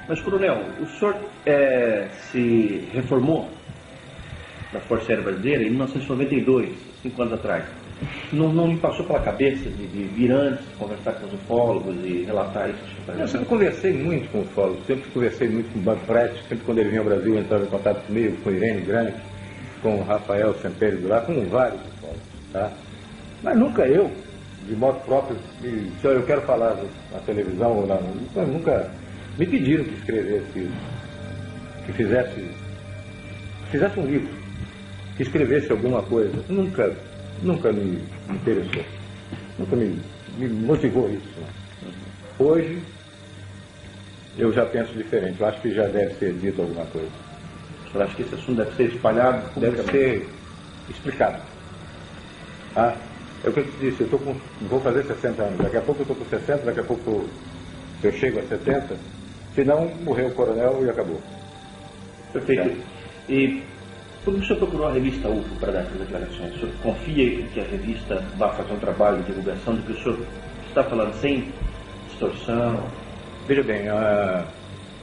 Mas, coronel, o senhor se reformou da Força Aérea Brasileira em 1992, 5 anos atrás. Não me passou pela cabeça de vir antes, conversar com os ufólogos e relatar isso? Eu sempre conversei muito com os ufólogos, sempre conversei muito com o Banco Prete, sempre quando ele vinha ao Brasil entrava em contato comigo, com Irene Grande, com o Rafael Semperi do lá, com vários ufólogos, tá? Mas nunca eu, de modo próprio, se eu quero falar na televisão ou lá, nunca me pediram que escrevesse, que fizesse um livro, que escrevesse alguma coisa. Nunca me interessou, nunca me motivou isso. Hoje, eu já penso diferente, eu acho que já deve ser dito alguma coisa. Eu acho que esse assunto deve ser espalhado, deve ser explicado. Ah, é o que eu te disse, vou fazer 60 anos, daqui a pouco eu estou com 60, daqui a pouco eu chego a 70, se não, morreu o coronel e acabou. Perfeito. E por que o senhor procurou a revista UFO para dar essas declarações? O senhor confia que a revista vá fazer um trabalho de divulgação do que o senhor está falando sem distorção? Veja bem, eu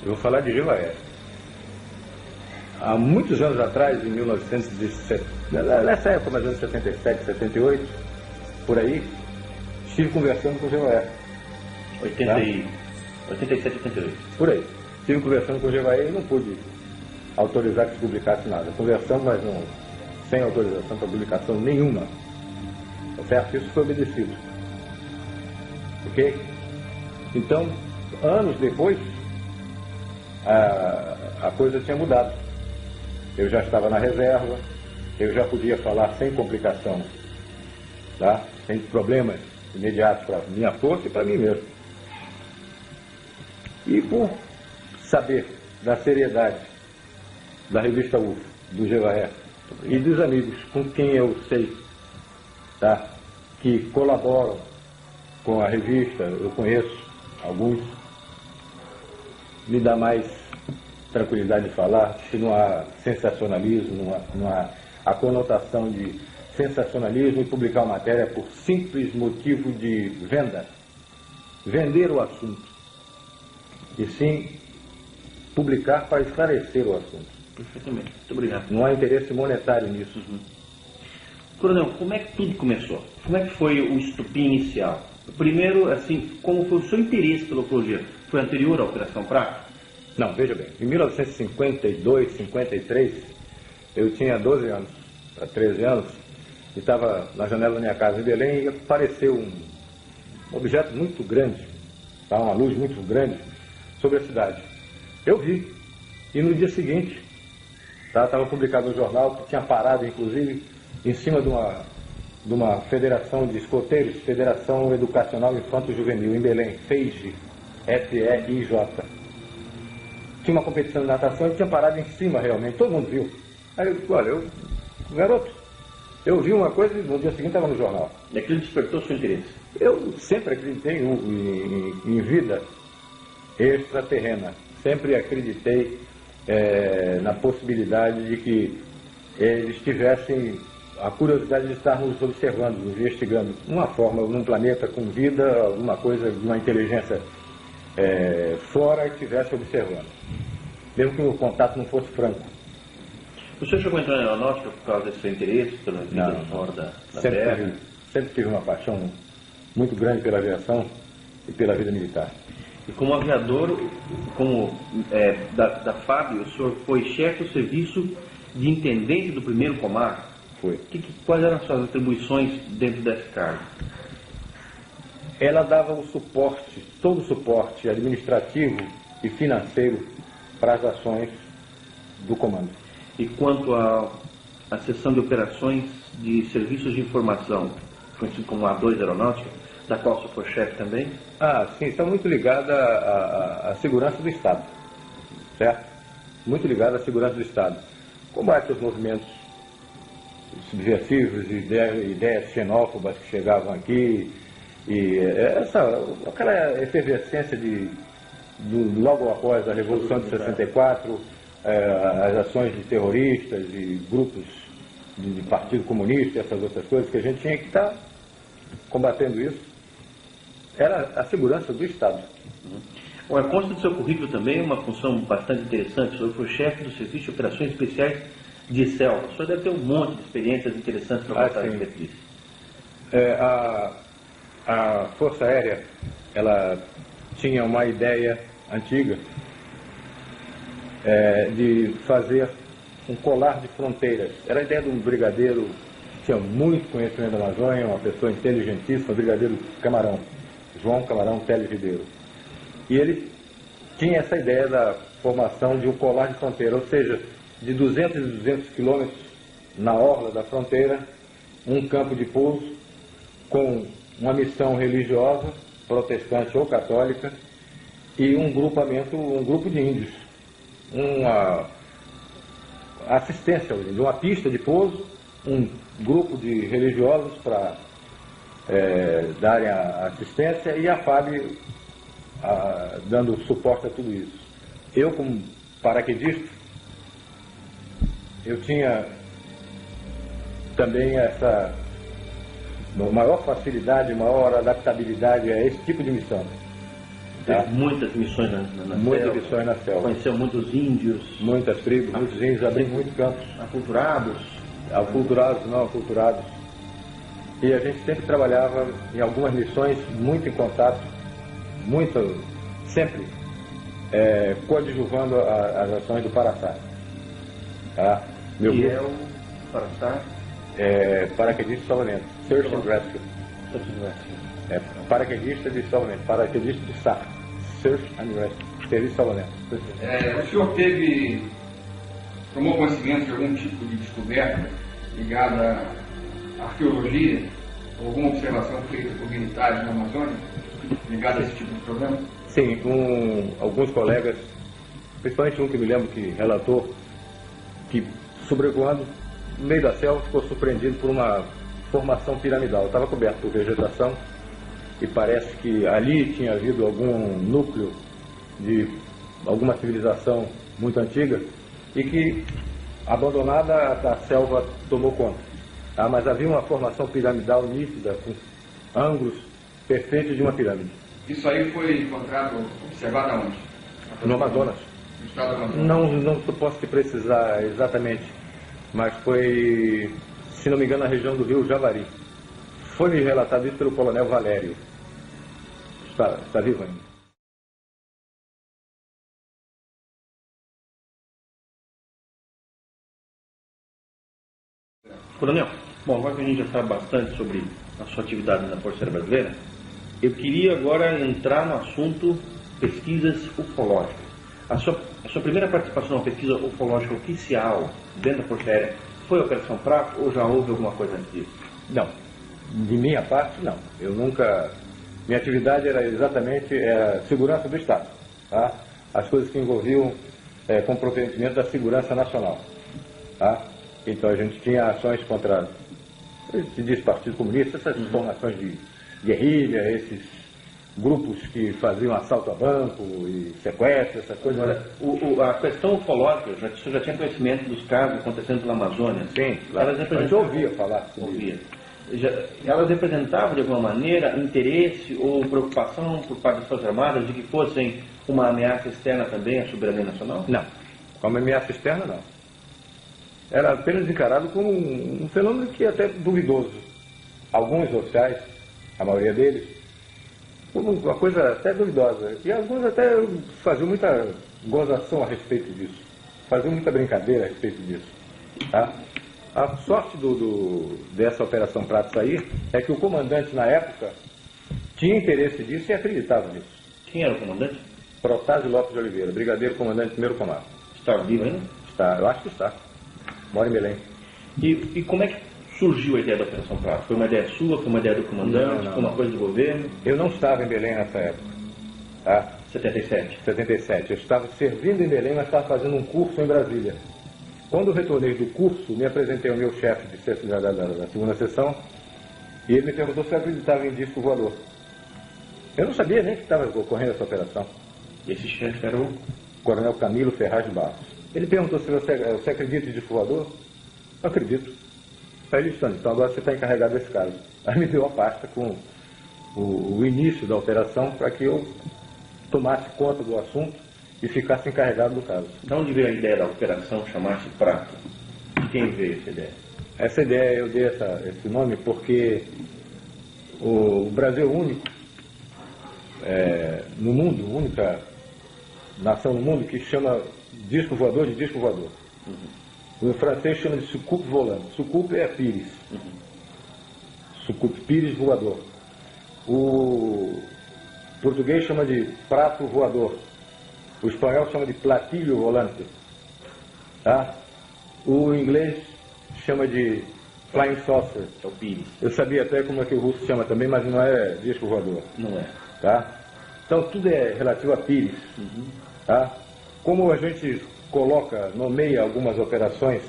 vou falar de GEVAER. Há muitos anos atrás, em 1917, nessa época, mais ou menos 77, 78, por aí, estive conversando com o GEVAER. 87, 88. Por aí. Estive conversando com o GEVAER e não pude autorizar que se publicasse nada. Conversamos, mas não, sem autorização para publicação nenhuma. Tá certo? Isso foi obedecido. Ok? Então, anos depois, a coisa tinha mudado. Eu já estava na reserva, eu já podia falar sem complicação, tá? Sem problemas imediatos para minha força e para mim mesmo. E por saber da seriedade da revista UFO, do GEVAER e dos amigos com quem eu sei, tá? Que colaboram com a revista, eu conheço alguns, me dá mais tranquilidade de falar, que não há sensacionalismo, não há a conotação de sensacionalismo e publicar uma matéria por simples motivo de venda, vender o assunto, e sim publicar para esclarecer o assunto. Perfeitamente, muito obrigado. Não há interesse monetário nisso. Coronel, como é que tudo começou? Como é que foi o estupim inicial? Primeiro, assim, como foi o seu interesse pela ufologia? Foi anterior à Operação Prato? Não, veja bem, em 1952, 53, eu tinha 12 anos, para 13 anos, e estava na janela da minha casa em Belém e apareceu um objeto muito grande, tá, uma luz muito grande sobre a cidade. Eu vi, e no dia seguinte, estava publicado no jornal, que tinha parado, inclusive, em cima de uma federação de escoteiros, Federação Educacional Infanto-Juvenil, em Belém, FEIJ, F-E-I-J. Tinha uma competição de natação e tinha parado em cima realmente, todo mundo viu. Aí eu disse, olha, garoto, eu vi uma coisa e no dia seguinte estava no jornal. E aquilo despertou seu interesse? Eu sempre acreditei em vida extraterrena, sempre acreditei na possibilidade de que eles tivessem a curiosidade de estar nos observando, nos investigando, uma forma, num planeta com vida, alguma coisa de uma inteligência fora que estivesse observando, mesmo que o contato não fosse franco. O senhor chegou a entrar na aeronáutica por causa desse seu interesse pela vida fora da Terra? Sempre tive uma paixão muito grande pela aviação e pela vida militar. E como aviador, da FAB, o senhor foi chefe do serviço de intendente do primeiro comando? Foi. Quais eram as suas atribuições dentro desse cargo? Ela dava o suporte, todo o suporte administrativo e financeiro para as ações do comando. E quanto à seção de operações de serviços de informação, conhecido como A2 Aeronáutica, da qual o senhor foi chefe também? Sim, está muito ligada à segurança do Estado, certo? Muito ligada à segurança do Estado. Combate aos movimentos subversivos, ideias xenófobas que chegavam aqui, e aquela efervescência logo após a Revolução de 64, as ações de terroristas e grupos de Partido Comunista, essas outras coisas, que a gente tinha que estar combatendo isso, era a segurança do Estado. Olha, consta do seu currículo também uma função bastante interessante. O senhor foi chefe do Serviço de Operações Especiais de Selva. O senhor deve ter um monte de experiências interessantes para contar a respeito disso. A Força Aérea, ela tinha uma ideia antiga de fazer um colar de fronteiras. Era a ideia de um brigadeiro que tinha muito conhecimento da Amazônia, uma pessoa inteligentíssima, o brigadeiro Camarão, João Camarão Teles Ribeiro. E ele tinha essa ideia da formação de um colar de fronteira, ou seja, de 200 e 200 quilômetros na orla da fronteira, um campo de pouso com uma missão religiosa, protestante ou católica, e um grupo de índios, uma assistência de uma pista de pouso, um grupo de religiosos para darem a assistência e a FAB dando suporte a tudo isso. Eu, como paraquedista, eu tinha também essa maior facilidade, maior adaptabilidade a esse tipo de missão. Teve muitas missões na Muitas selva. missões na selva. Conheceu muitos índios. Muitas tribos, muitos índios, abri muitos campos. Aculturados. Aculturados, não aculturados. E a gente sempre trabalhava em algumas missões, muito em contato, sempre coadjuvando as ações do Paraçá. Tá? Meu Que grupo é o Paraçá? Paraquedista de salvamento, Search and Rescue. Paraquedista de salvamento, paraquedista de SAR, Search and Rescue, serviço de salvamento. O senhor tomou conhecimento de algum tipo de descoberta ligada à arqueologia, ou alguma observação feita por militares na Amazônia, ligada a esse tipo de problema? Sim, alguns colegas, principalmente um que me lembro que relatou que sobrevoando no meio da selva ficou surpreendido por uma formação piramidal. Estava coberto por vegetação e parece que ali tinha havido algum núcleo de alguma civilização muito antiga e que, abandonada, a selva tomou conta. Mas havia uma formação piramidal nítida, com ângulos perfeitos de uma pirâmide. Isso aí foi encontrado, observado aonde? No Amazonas. No estado do Amazonas? Não posso te precisar exatamente, mas foi, se não me engano, na região do rio Javari. Foi-me relatado isso pelo coronel Valério. Está vivo ainda. Coronel, bom, agora que a gente já sabe bastante sobre a sua atividade na Força Aérea Brasileira, eu queria agora entrar no assunto pesquisas ufológicas. A sua primeira participação na pesquisa ufológica oficial dentro da Força Aérea foi a Operação Prato ou já houve alguma coisa antes disso? Não, de minha parte não. Eu nunca... Minha atividade era exatamente segurança do Estado. Tá? As coisas que envolviam comprometimento da segurança nacional. Tá? Então a gente tinha ações contra, se diz Partido Comunista, essas formações de guerrilha, esses grupos que faziam assalto a banco e sequestro, essas coisas. Agora, a questão ufológica, você já tinha conhecimento dos casos acontecendo pela Amazônia? Sim, claro. A gente ouvia falar. Ouvia. Elas representavam de alguma maneira interesse ou preocupação por parte das Forças Armadas de que fossem uma ameaça externa também à soberania nacional? Não, como ameaça externa não. Era apenas encarado como um fenômeno que é até duvidoso. Alguns oficiais, a maioria deles, como uma coisa até duvidosa. E alguns até faziam muita gozação a respeito disso. Faziam muita brincadeira a respeito disso. Tá? A sorte dessa Operação Prato sair é que o comandante, na época, tinha interesse disso e acreditava nisso. Quem era o comandante? Protásio Lopes de Oliveira, brigadeiro comandante primeiro comando. Está vivo ainda? Está, eu acho que está. Mora em Belém. E como é que surgiu a ideia da Operação Prato? Foi uma ideia sua? Foi uma ideia do comandante? Não. Foi uma coisa do governo? Eu não estava em Belém nessa época. Tá? 77? 77. Eu estava servindo em Belém, mas estava fazendo um curso em Brasília. Quando eu retornei do curso, me apresentei ao meu chefe da segunda sessão e ele me perguntou se eu acreditava em disco voador. Eu não sabia nem que estava ocorrendo essa operação. Esse chefe era o Coronel Camilo Ferraz de Barros. Ele perguntou se você acredita em disco voador? Eu acredito. Aí ele disse, então agora você está encarregado desse caso. Aí me deu a pasta com o início da operação para que eu tomasse conta do assunto e ficasse encarregado do caso. De onde veio a ideia da operação chamar-se Prato? De quem veio essa ideia? Essa ideia, eu dei esse nome porque o Brasil é o único no mundo, única nação no mundo que chama disco voador de disco voador. O francês chama de soucoupe volante. Soucoupe é pires. Soucoupe, pires voador. O português chama de prato voador. O espanhol chama de platilho volante. Tá? O inglês chama de flying saucer. É o pires. Eu sabia até como é que o russo chama também, mas não é disco voador. Não é. Tá? Então tudo é relativo a pires. Tá? Como a gente nomeia algumas operações,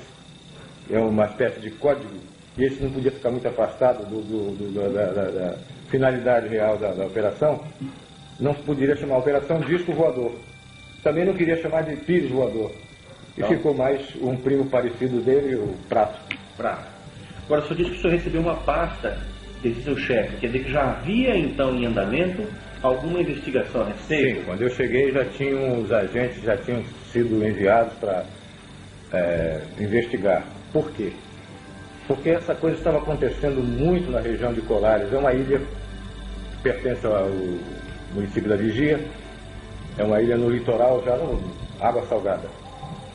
é uma espécie de código, e esse não podia ficar muito afastado da finalidade real da operação, não se poderia chamar operação disco voador. Também não queria chamar de pires voador. E Não. ficou mais um primo parecido dele, o Prato. Prato. Agora, o senhor disse que o senhor recebeu uma pasta desse seu chefe, quer dizer que já havia então em andamento alguma investigação a respeito? Sim, quando eu cheguei os agentes já tinham sido enviados para investigar. Por quê? Porque essa coisa estava acontecendo muito na região de Colares. É uma ilha que pertence ao município da Vigia, é uma ilha no litoral, já no água salgada,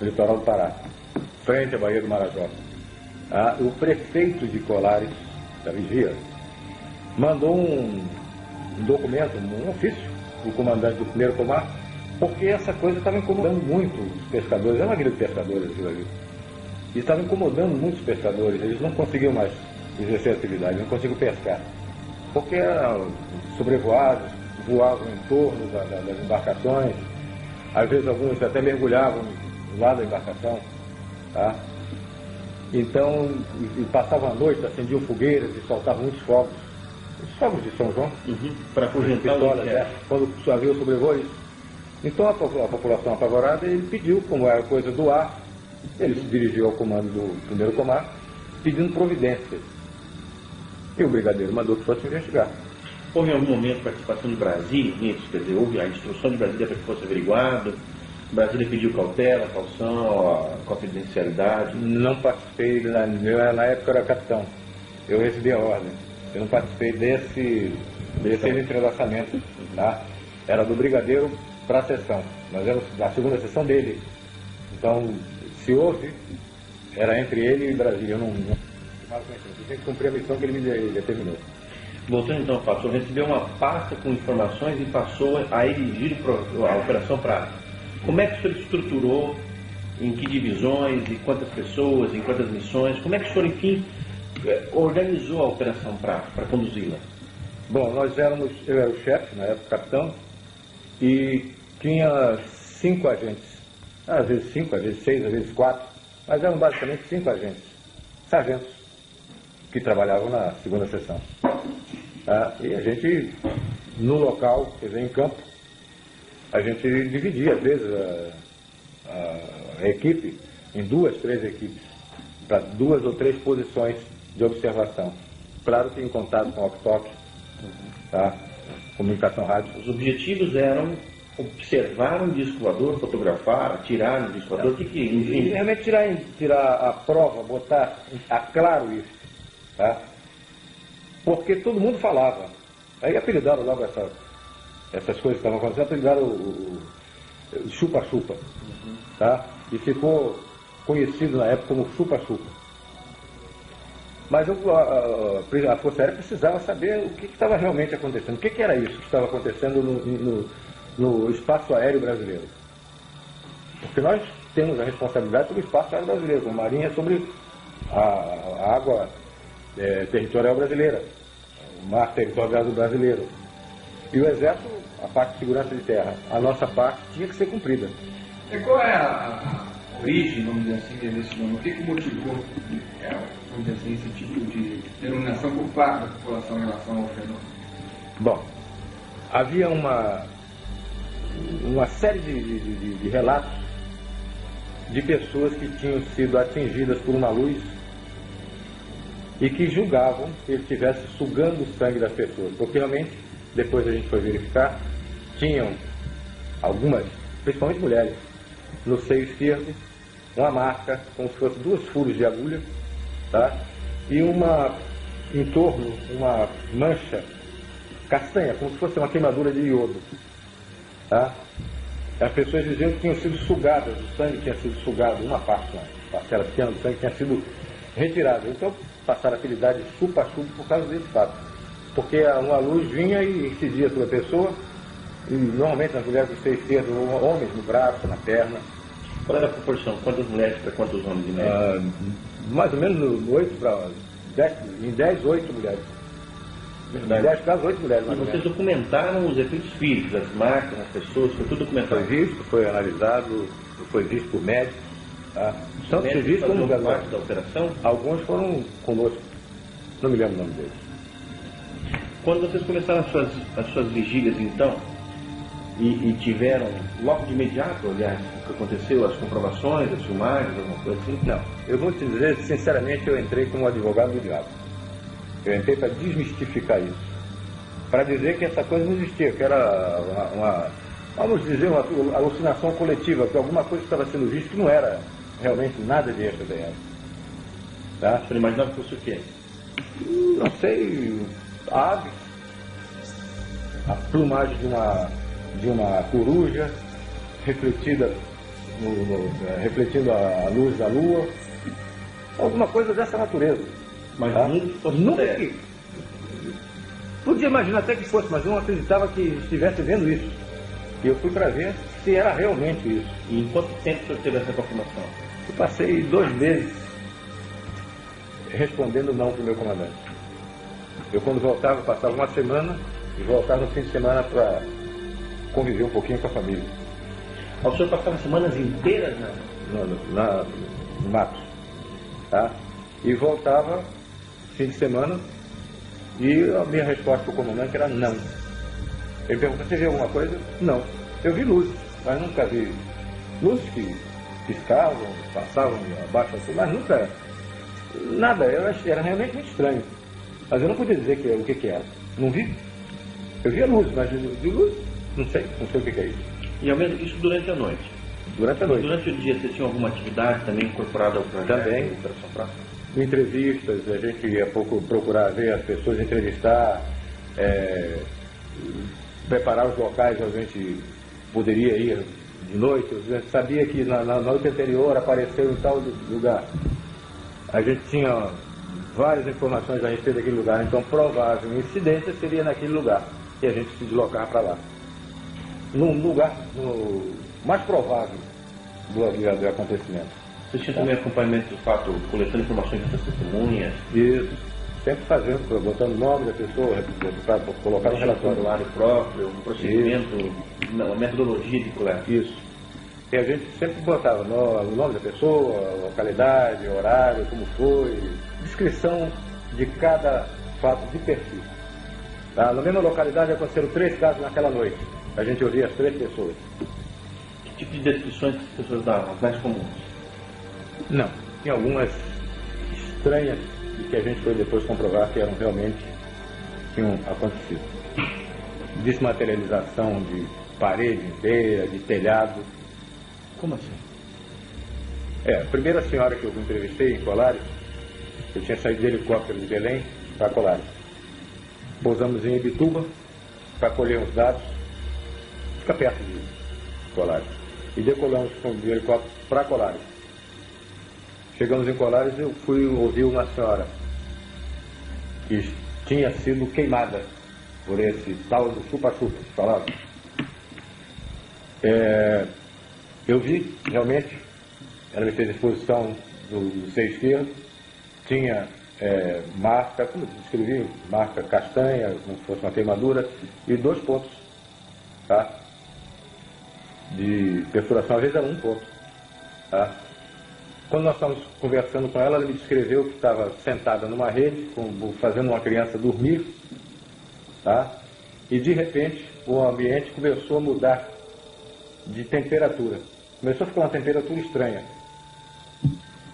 no litoral do Pará, frente à Baía do Marajó. O prefeito de Colares, da Vigia, mandou um documento, um ofício, o comandante do primeiro comar, porque essa coisa estava incomodando muito os pescadores. É uma vila de pescadores aquilo ali. E estava incomodando muitos pescadores. Eles não conseguiam mais exercer a atividade, não conseguiam pescar. Porque eram sobrevoados, voavam em torno das embarcações. Às vezes alguns até mergulhavam do lado da embarcação. Tá? Então, e passavam a noite, acendiam fogueiras e soltavam muitos fogos. Os fogos de São João. Para afugentar os insetos. Quando havia o sobrevoo, isso. Então a população apavorada, ele pediu, como era coisa do ar, ele se dirigiu ao comando do primeiro comar, pedindo providências. E o brigadeiro mandou que fosse investigar. Houve em algum momento participação de Brasília nisso? Quer dizer, houve a instrução de Brasília para que fosse averiguado? Brasília pediu cautela, caução, a confidencialidade? Não participei, na época eu era capitão. Eu recebi a ordem. Eu não participei desse entrelaçamento. Tá? Era do brigadeiro para a sessão. Nós éramos a segunda sessão dele. Então, se houve, era entre ele e Brasília. Eu tinha que cumprir a missão que ele me determinou. Voltando então, o senhor recebeu uma pasta com informações e passou a dirigir a Operação Prato. Como é que o senhor estruturou, em que divisões, em quantas pessoas, em quantas missões? Como é que o senhor, enfim, organizou a Operação Prato para conduzi-la? Bom, eu era o chefe, na época capitão, e tinha 5 agentes. Às vezes 5, às vezes 6, às vezes 4, mas eram basicamente 5 agentes, sargentos, que trabalhavam na segunda sessão. E a gente, no local, quer dizer, em campo, a gente dividia, às vezes, a equipe em 2, 3 equipes, para 2 ou 3 posições de observação. Claro que em contato com o walkie-talkie, tá? Comunicação rádio. Os objetivos eram observar um disco voador, fotografar, atirar no disco voador, enfim. Realmente tirar a prova, botar a claro isso, tá? Porque todo mundo falava. Aí apelidaram logo essas coisas que estavam acontecendo, apelidaram o chupa-chupa, tá? E ficou conhecido na época como chupa-chupa. Mas a Força Aérea precisava saber o que estava realmente acontecendo. O que era isso que estava acontecendo no espaço aéreo brasileiro? Porque nós temos a responsabilidade sobre o espaço aéreo brasileiro, a Marinha sobre a água territorial brasileira, o mar territorial brasileiro. E o Exército, a parte de segurança de terra, a nossa parte tinha que ser cumprida. E qual é a origem, vamos dizer assim, desse nome? O que motivou, vamos dizer assim, esse tipo de denominação por parte da população em relação ao fenômeno? Bom, havia uma série de relatos de pessoas que tinham sido atingidas por uma luz e que julgavam que ele estivesse sugando o sangue das pessoas, porque realmente, depois a gente foi verificar, tinham algumas, principalmente mulheres, no seio esquerdo, uma marca, como se fosse 2 furos de agulha, tá? E em torno, uma mancha castanha, como se fosse uma queimadura de iodo, tá? As pessoas diziam que tinham sido sugadas, o sangue tinha sido sugado, uma parte, uma parcela pequena do sangue tinha sido retirada. Então passaram a apelidar de chupa-chupa por causa desse fato. Porque uma luz vinha e incidia sobre a pessoa, e normalmente nas mulheres do seio esquerdo, homens no braço, na perna. Qual era a proporção? Quantas mulheres para quantos homens de média? Mais ou menos 8 para 10, em 10, 8 mulheres. Verdade. Em 10 casos, 8 mulheres. E vocês documentaram os efeitos físicos, as marcas, as pessoas, foi tudo documentado? Foi visto, foi analisado, foi visto por médicos. Tá? Tanto serviço como parte da operação? Alguns foram conosco. Não me lembro o nome deles. Quando vocês começaram as suas vigílias, então, e tiveram logo de imediato, aliás, o que aconteceu, as comprovações, as filmagens, alguma coisa assim? Não. Eu vou te dizer, sinceramente, eu entrei como advogado do diabo. Eu entrei para desmistificar isso. Para dizer que essa coisa não existia, que era vamos dizer, uma alucinação coletiva, que alguma coisa estava sendo vista que não era realmente nada de extraterrestre. Tá? Você imaginava que fosse o quê? Não sei, aves, a plumagem de uma coruja refletida refletindo a luz da lua, alguma coisa dessa natureza. Mas tá? nunca que podia imaginar até que fosse, mas eu não acreditava que estivesse vendo isso. E eu fui para ver se era realmente isso. E em quanto tempo o senhor teve essa confirmação? Eu passei 2 meses respondendo não para o meu comandante. Eu, quando voltava, passava uma semana e voltava no fim de semana para conviver um pouquinho com a família. O senhor passava semanas inteiras no mato, tá? E voltava fim de semana e a minha resposta para o comandante era não. Ele perguntou: você viu alguma coisa? Não. Eu vi luzes, mas nunca vi luzes que piscavam, passavam abaixo assim, mas nunca nada. Era realmente muito estranho. Mas eu não podia dizer o que era. Não vi. Eu via luz, mas de luz, não sei o que é isso. E ao menos isso durante a noite? Durante a noite. Durante o dia você tinha alguma atividade também incorporada ao projeto? Também. Operação Praça? Entrevistas, a gente ia procurar ver as pessoas, entrevistar, preparar os locais onde a gente poderia ir de noite. A gente sabia que na noite anterior apareceu em tal lugar. A gente tinha várias informações a respeito daquele lugar, então provável incidência seria naquele lugar e a gente se deslocava para lá. Num lugar mais provável do acontecimento. Vocês tinham também acompanhamento do fato, coletando informações das testemunhas? Isso. Sempre fazendo, botando o nome da pessoa, para colocar no relatório. Formulário próprio, um procedimento, uma metodologia de coleta. Isso. E a gente sempre botava o nome da pessoa, localidade, horário, como foi, descrição de cada fato de perfil. Tá? Na mesma localidade aconteceram 3 casos naquela noite. A gente ouvia as 3 pessoas. Que tipo de descrições que as pessoas davam, as mais comuns? Não. Tinha algumas estranhas e que a gente foi depois comprovar que eram realmente tinham acontecido. Desmaterialização de parede inteira, de telhado. Como assim? A primeira senhora que eu entrevistei em Colares, eu tinha saído de helicóptero de Belém para Colares. Pousamos em Ibituba para colher os dados, fica perto de Colares. E decolamos de helicóptero para Colares. Chegamos em Colares e eu fui ouvir uma senhora que tinha sido queimada por esse tal do chupa-chupa, falava. Eu vi, realmente, ela me fez a exposição do seio esquerdo, tinha marca, como eu descrevi, marca castanha, como se fosse uma queimadura, e 2 pontos, tá? De perfuração, às vezes era 1 ponto, tá? Quando nós estávamos conversando com ela, ela me descreveu que estava sentada numa rede, fazendo uma criança dormir, tá? E de repente o ambiente começou a mudar de temperatura. Começou a ficar uma temperatura estranha.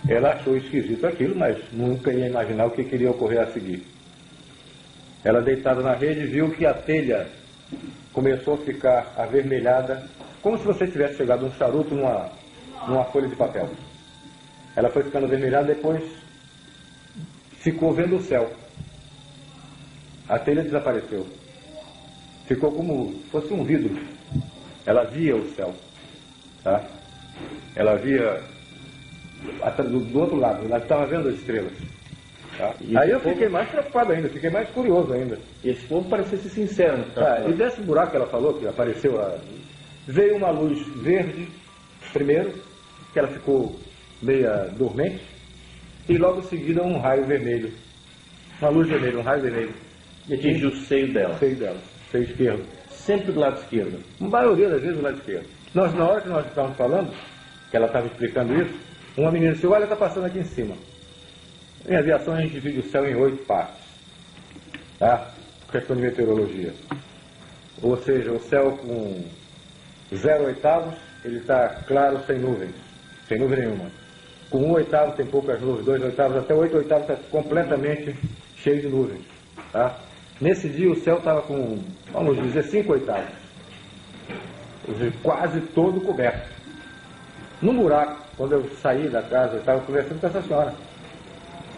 Ela achou esquisito aquilo, mas nunca ia imaginar o que queria ocorrer a seguir. Ela, deitada na rede, viu que a telha começou a ficar avermelhada como se você tivesse chegado um charuto numa folha de papel. Ela foi ficando avermelhada, depois ficou vendo o céu. A telha desapareceu. Ficou como se fosse um vidro. Ela via o céu. Tá? Ela via do outro lado, ela estava vendo as estrelas. Tá? Aí eu fiquei mais preocupado ainda, fiquei mais curioso ainda. E esse povo parecia ser sincero. E desse buraco que ela falou, que apareceu, veio uma luz verde, primeiro, que ela ficou meia dormente, e logo em seguida um raio vermelho. Uma luz vermelha, um raio vermelho. E atingiu o seio dela. Seio esquerdo. Sempre do lado esquerdo. A maioria das vezes do lado esquerdo. Na hora que nós estávamos falando, que ela estava explicando isso, uma menina disse, olha, está passando aqui em cima. Em aviação a gente divide o céu em 8 partes. Tá? Questão de meteorologia. Ou seja, o céu com 0/8, ele está claro, sem nuvens. Sem nuvem nenhuma. Com 1/8 tem poucas nuvens, 2/8, até 8/8 está completamente cheio de nuvens. Tá? Nesse dia o céu estava com, vamos dizer, 5/8. Quase todo coberto. No buraco, quando eu saí da casa, eu estava conversando com essa senhora.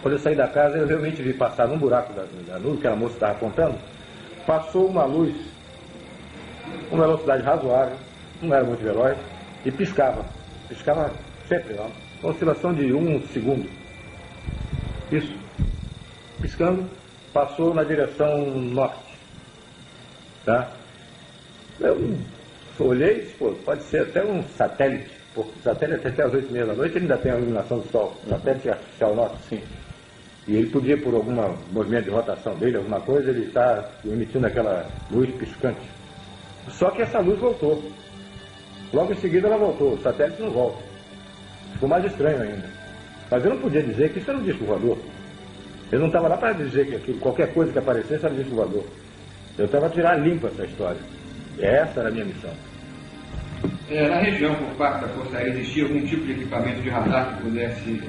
Quando eu saí da casa, eu realmente vi passar num buraco da nuvem, que a moça estava apontando, passou uma luz, com velocidade razoável, não era muito veloz, e piscava. Piscava sempre, uma oscilação de 1 segundo. Isso. Piscando, passou na direção norte. Tá? Eu olhei e disse, pô, pode ser até um satélite, porque o satélite até às 8h30 da noite ele ainda tem a iluminação do sol, o satélite artificial nosso, sim. E ele podia, por algum movimento de rotação dele, alguma coisa, ele está emitindo aquela luz piscante. Só que essa luz voltou. Logo em seguida ela voltou, o satélite não volta. Ficou mais estranho ainda. Mas eu não podia dizer que isso era um disco voador. Eu não estava lá para dizer que qualquer coisa que aparecesse era um disco voador. Eu estava a tirar limpa essa história. Essa era a minha missão. Na região, por parte da Força Aérea, existia algum tipo de equipamento de radar que pudesse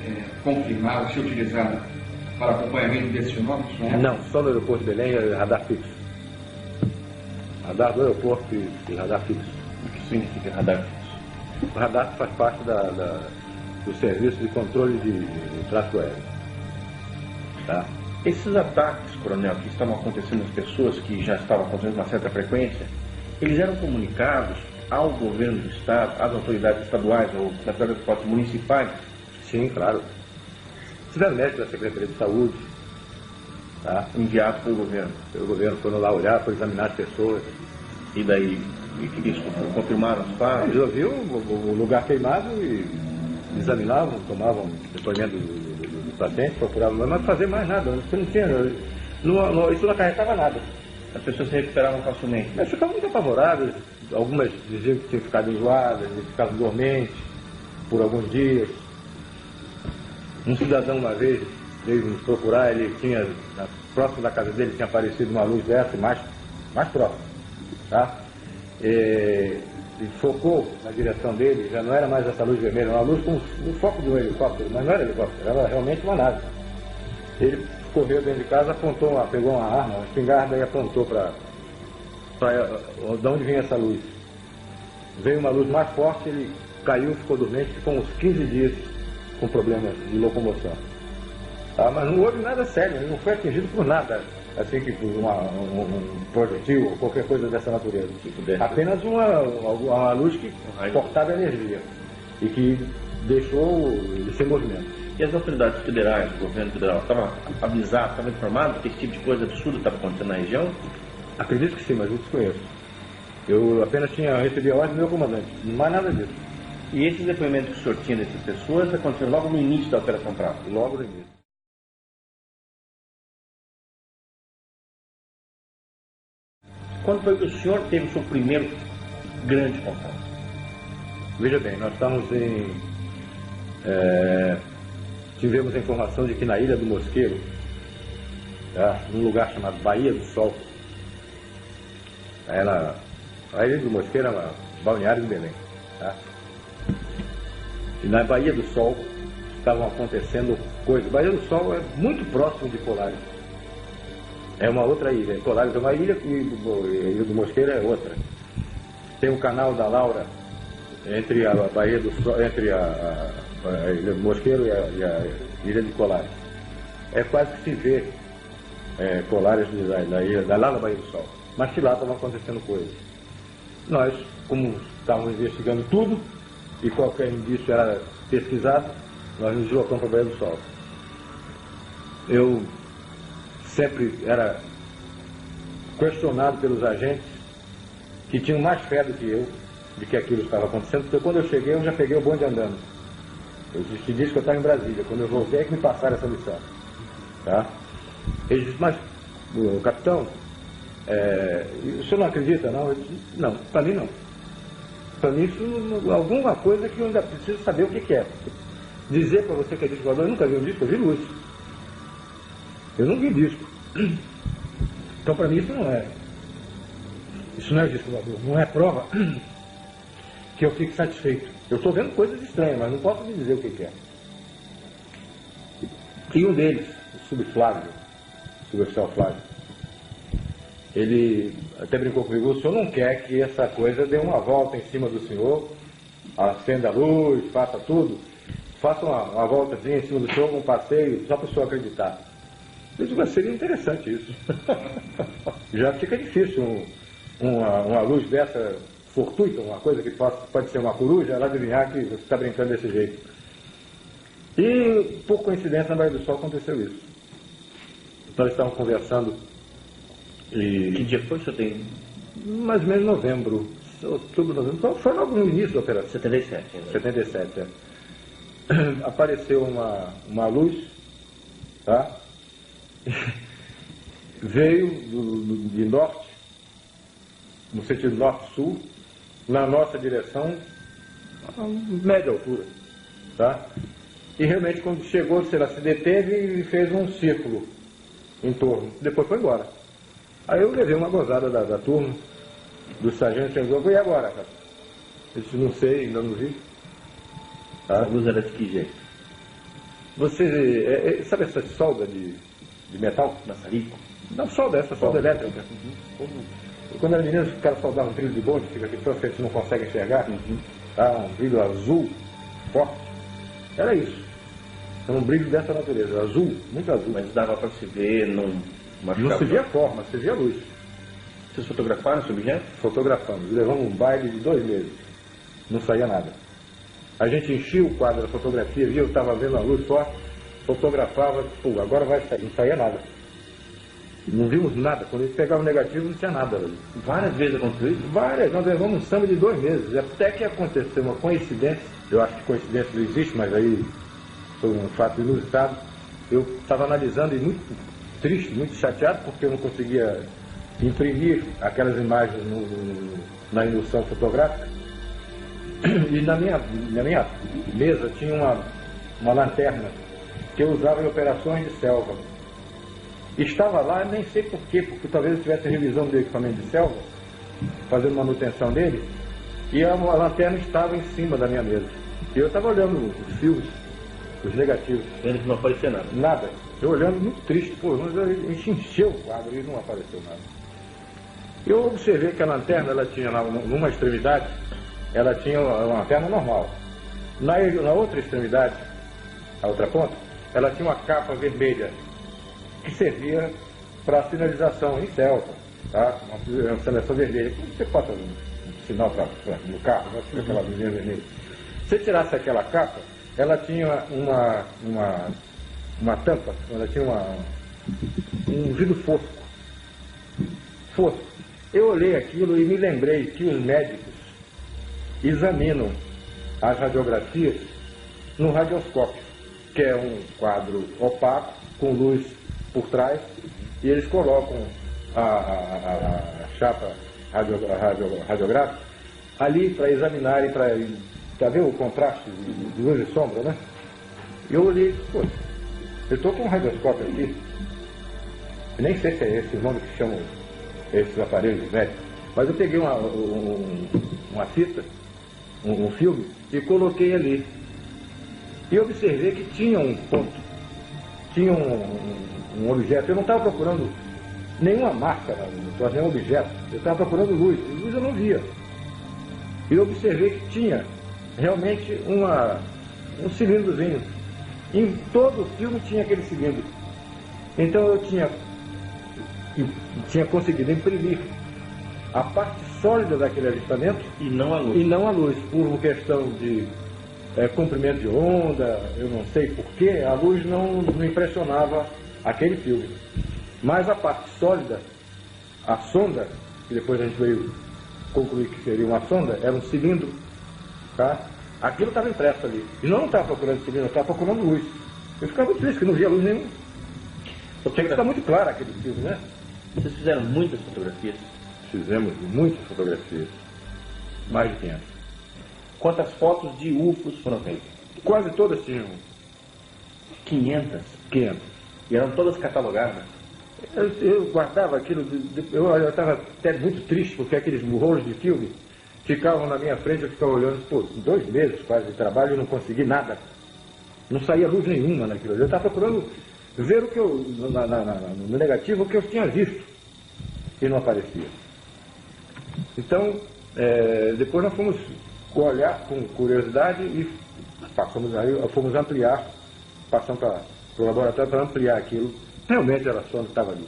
confirmar ou ser utilizado para acompanhamento desses fenômenos? Não, só no aeroporto de Belém é radar fixo. Radar do aeroporto e radar fixo. O que significa radar fixo? O radar faz parte do serviço de controle de tráfego aéreo. Tá? Esses ataques, coronel, que estavam acontecendo às pessoas, que já estavam acontecendo com uma certa frequência, eles eram comunicados ao governo do Estado, às autoridades estaduais ou às autoridades municipais? Sim, claro. Tiveram médicos da Secretaria de Saúde, tá? Enviados pelo governo. Pelo governo, foram lá olhar, foram examinar as pessoas. E daí, eles confirmaram os fatos? Eles ouviram o lugar queimado e examinavam, tomavam depoimento do paciente, procuravam, mas não fazer mais nada. Isso não tinha, isso não acarretava nada. As pessoas se recuperavam facilmente? Elas ficavam muito apavoradas. Algumas diziam que tinham ficado enjoadas, ficavam dormentes por alguns dias. Um cidadão uma vez veio nos procurar, ele tinha, próximo da casa dele tinha aparecido uma luz dessa, mais próximo, tá? E focou na direção dele, já não era mais essa luz vermelha, uma luz com o foco de um helicóptero, mas não era helicóptero, era realmente uma nave. Ele correu dentro de casa, apontou, pegou uma arma, uma espingarda e apontou para de onde vinha essa luz. Veio uma luz mais forte, ele caiu, ficou dormente, ficou uns 15 dias com problemas de locomoção. Tá? Mas não houve nada sério, ele não foi atingido por nada, assim que por um projetil ou qualquer coisa dessa natureza. Apenas uma luz que cortava energia e que deixou ele sem movimento. E as autoridades federais, o governo federal, estavam avisados, estavam informados que esse tipo de coisa absurda estava acontecendo na região? Acredito que sim, mas eu desconheço. Eu apenas recebi a ordem do meu comandante, mais nada disso. E esses depoimentos que o senhor tinha dessas pessoas aconteceram logo no início da Operação Prato? Logo no início. Quando foi que o senhor teve o seu primeiro grande contato? Veja bem, nós estamos tivemos a informação de que na Ilha do Mosqueiro, num lugar chamado Baía do Sol, a Ilha do Mosqueiro é uma balneário de Belém, tá? E na Baía do Sol estavam acontecendo coisas. Baía do Sol é muito próximo de Polaris. É uma outra ilha. Polaris é uma ilha e a Ilha do Mosqueiro é outra. Tem o canal da Laura, entre a Baía do Sol, entre a Ilha do Mosqueiro e a Ilha de Colares. É quase que se vê Colares da ilha, lá na Baía do Sol. Mas que lá estavam acontecendo coisas. Nós, como estávamos investigando tudo, e qualquer indício era pesquisado, nós nos deslocamos para a Baía do Sol. Eu sempre era questionado pelos agentes que tinham mais fé do que eu de que aquilo estava acontecendo, porque quando eu cheguei, eu já peguei o bonde andando. Eu te disse que eu estava em Brasília. Quando eu voltei, é que me passaram essa lição. Tá? Eles disseram, mas, capitão, o senhor não acredita, não? Eu disse, não, para mim não. Para mim isso alguma coisa que eu ainda preciso saber o que é. Dizer para você que é disco voador, eu nunca vi um disco, eu vi luz. Eu não vi disco. Então para mim isso não é disco voador, não é prova que eu fique satisfeito. Eu estou vendo coisas estranhas, mas não posso me dizer o que é. E um deles, o suboficial Flávio, ele até brincou comigo, o senhor não quer que essa coisa dê uma volta em cima do senhor, acenda a luz, faça tudo, faça uma voltazinha em cima do senhor, um passeio, só para o senhor acreditar. Eu digo, mas seria interessante isso. Já fica difícil uma luz dessa fortuita, uma coisa que pode ser uma coruja, ela adivinhar que você está brincando desse jeito. E, por coincidência, na Baía do Sol aconteceu isso. Nós estávamos conversando e... Que dia foi, senhor tem? Mais ou menos novembro, outubro, novembro. Então, foi logo no início da operação. 77. Né? 77, é. Apareceu uma luz, tá? Veio de norte, no sentido norte-sul, na nossa direção, a média altura, tá? E realmente quando chegou, ela se deteve e fez um círculo em torno, depois foi embora. Aí eu levei uma gozada da turma, do sargento, e agora, cara? Eu disse, não sei, ainda não vi. Tá? A luz era de que jeito? Você, sabe essa solda de metal? Maçarico? Não, solda, essa solda elétrica. Quando era menino, os caras soldavam um brilho de bonde, fica aqui pra frente, você não consegue enxergar. Tá? Um brilho azul, forte. Era isso. Era um brilho dessa natureza, azul, muito azul. Mas dava para se ver, não se via a forma, se via a luz. Vocês fotografaram esse objeto? Fotografamos. Levamos um baile de 2 meses. Não saía nada. A gente enchia o quadro da fotografia, via, eu estava vendo a luz forte, fotografava, pô, agora vai sair. Não saía nada. Não vimos nada. Quando eles pegavam o negativo, não tinha nada ali. Várias vezes aconteceu isso? Várias. Nós levamos um samba de 2 meses. Até que aconteceu uma coincidência. Eu acho que coincidência não existe, mas aí foi um fato inusitado. Eu estava analisando e muito triste, muito chateado, porque eu não conseguia imprimir aquelas imagens na indução fotográfica. E na minha mesa tinha uma lanterna que eu usava em operações de selva. Estava lá, nem sei porquê, porque talvez eu tivesse revisão do equipamento de selva, fazendo manutenção dele, e a lanterna estava em cima da minha mesa. E eu estava olhando os filmes, os negativos. Vendo que não aparecia nada? Nada. Eu olhando muito triste, pô, a gente encheu o quadro e não apareceu nada. Eu observei que a lanterna, ela tinha lá, numa extremidade, ela tinha uma lanterna normal. Na outra extremidade, a outra ponta, ela tinha uma capa vermelha, que servia para sinalização em selva, tá? Uma sinalização vermelha. Como você passa um sinal no carro, né? Fica aquela luzinha vermelha. Se você tirasse aquela capa, ela tinha uma tampa, ela tinha um vidro fosco. Eu olhei aquilo e me lembrei que os médicos examinam as radiografias no radioscópio, que é um quadro opaco, com luz por trás, e eles colocam a chapa radiográfica ali para examinarem, para ver o contraste de luz e sombra, né? E eu olhei, pô, eu estou com um radioscópio aqui, eu nem sei se é esse o nome que chamam esses aparelhos médicos, mas eu peguei uma fita, um filme, e coloquei ali. E observei que tinha um ponto, tinha um objeto. Eu não estava procurando nenhuma marca, nenhum objeto. Eu estava procurando luz. E luz eu não via. e eu observei que tinha realmente um cilindrozinho. Em todo o filme tinha aquele cilindro. Então eu tinha conseguido imprimir a parte sólida daquele alistamento E não a luz. e não a luz, por uma questão de comprimento de onda, eu não sei porquê, a luz não impressionava aquele filme. Mas a parte sólida, a sonda, que depois a gente veio concluir que seria uma sonda, era um cilindro, tá? Aquilo estava impresso ali. E não estava procurando cilindro, eu estava procurando luz. Eu ficava muito triste, que não via luz nenhuma. Tinha que estar muito claro aquele filme, né? Vocês fizeram muitas fotografias? Fizemos muitas fotografias, mais de 500. Quantas fotos de UFOs foram feitas? Quase todas tinham 500. 500. E eram todas catalogadas. Eu guardava aquilo, eu estava até muito triste, porque aqueles rolos de filme ficavam na minha frente, eu ficava olhando, pô, 2 meses quase de trabalho e não consegui nada. Não saía luz nenhuma naquilo. Eu estava procurando ver o que eu, no negativo, o que eu tinha visto. E não aparecia. Então, depois nós fomos olhar com curiosidade e fomos ampliar, passamos para o laboratório para ampliar aquilo. Realmente era a sonda que estava ali.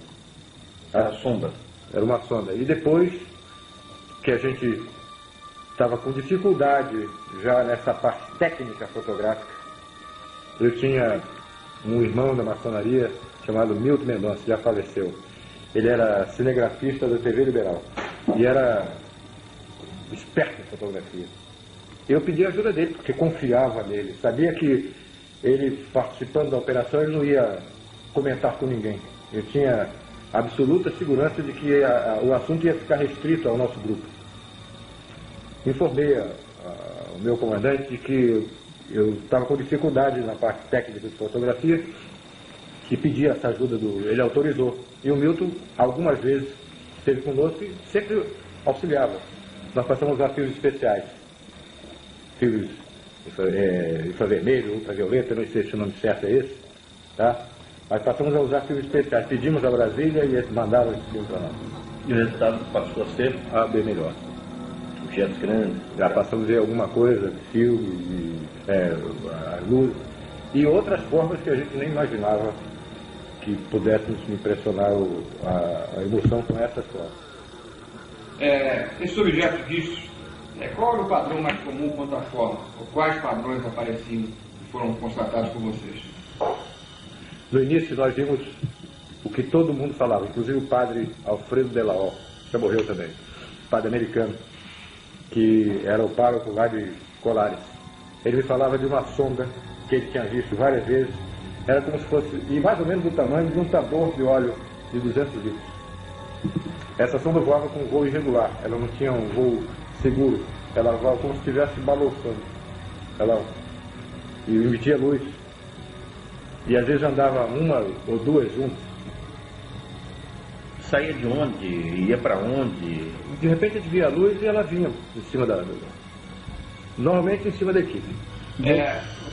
Era sonda. Era uma sonda. E depois que a gente estava com dificuldade já nessa parte técnica fotográfica, eu tinha um irmão da maçonaria chamado Milton Mendonça, já faleceu. Ele era cinegrafista da TV Liberal e era esperto em fotografia. Eu pedi a ajuda dele, porque confiava nele. Sabia que ele, participando da operação, ele não ia comentar com ninguém. Eu tinha absoluta segurança de que o assunto ia ficar restrito ao nosso grupo. Informei o meu comandante de que eu estava com dificuldade na parte técnica de fotografia e pedi essa ajuda ele autorizou. E o Milton, algumas vezes, esteve conosco e sempre auxiliava. Nós passamos a fios especiais. Fios infravermelho, ultravioleta, não sei se o nome certo é esse, tá? Mas passamos a usar fios especiais. Pedimos a Brasília e eles mandaram esse filme para nós. E o resultado passou a ser Bem melhor. objetos grandes. Já passamos a ver alguma coisa, de filme, a luz, e outras formas que a gente nem imaginava que pudéssemos impressionar a emoção com essas formas. Esses objetos vistos, qual era o padrão mais comum quanto à forma? Ou quais padrões apareciam e foram constatados por vocês? No início nós vimos o que todo mundo falava, inclusive o padre Alfredo Delaó, já morreu também, padre americano, que era o pároco lá de Colares. Ele me falava de uma sonda que ele tinha visto várias vezes, era como se fosse, e mais ou menos do tamanho de um tambor de óleo de 200 litros. Essa sonda voava com um voo irregular, ela não tinha um voo seguro, ela voava como se estivesse balançando. E emitia luz. E às vezes andava uma ou duas juntas. Saía de onde? Ia para onde? De repente a gente via a luz e ela vinha em cima normalmente em cima da equipe.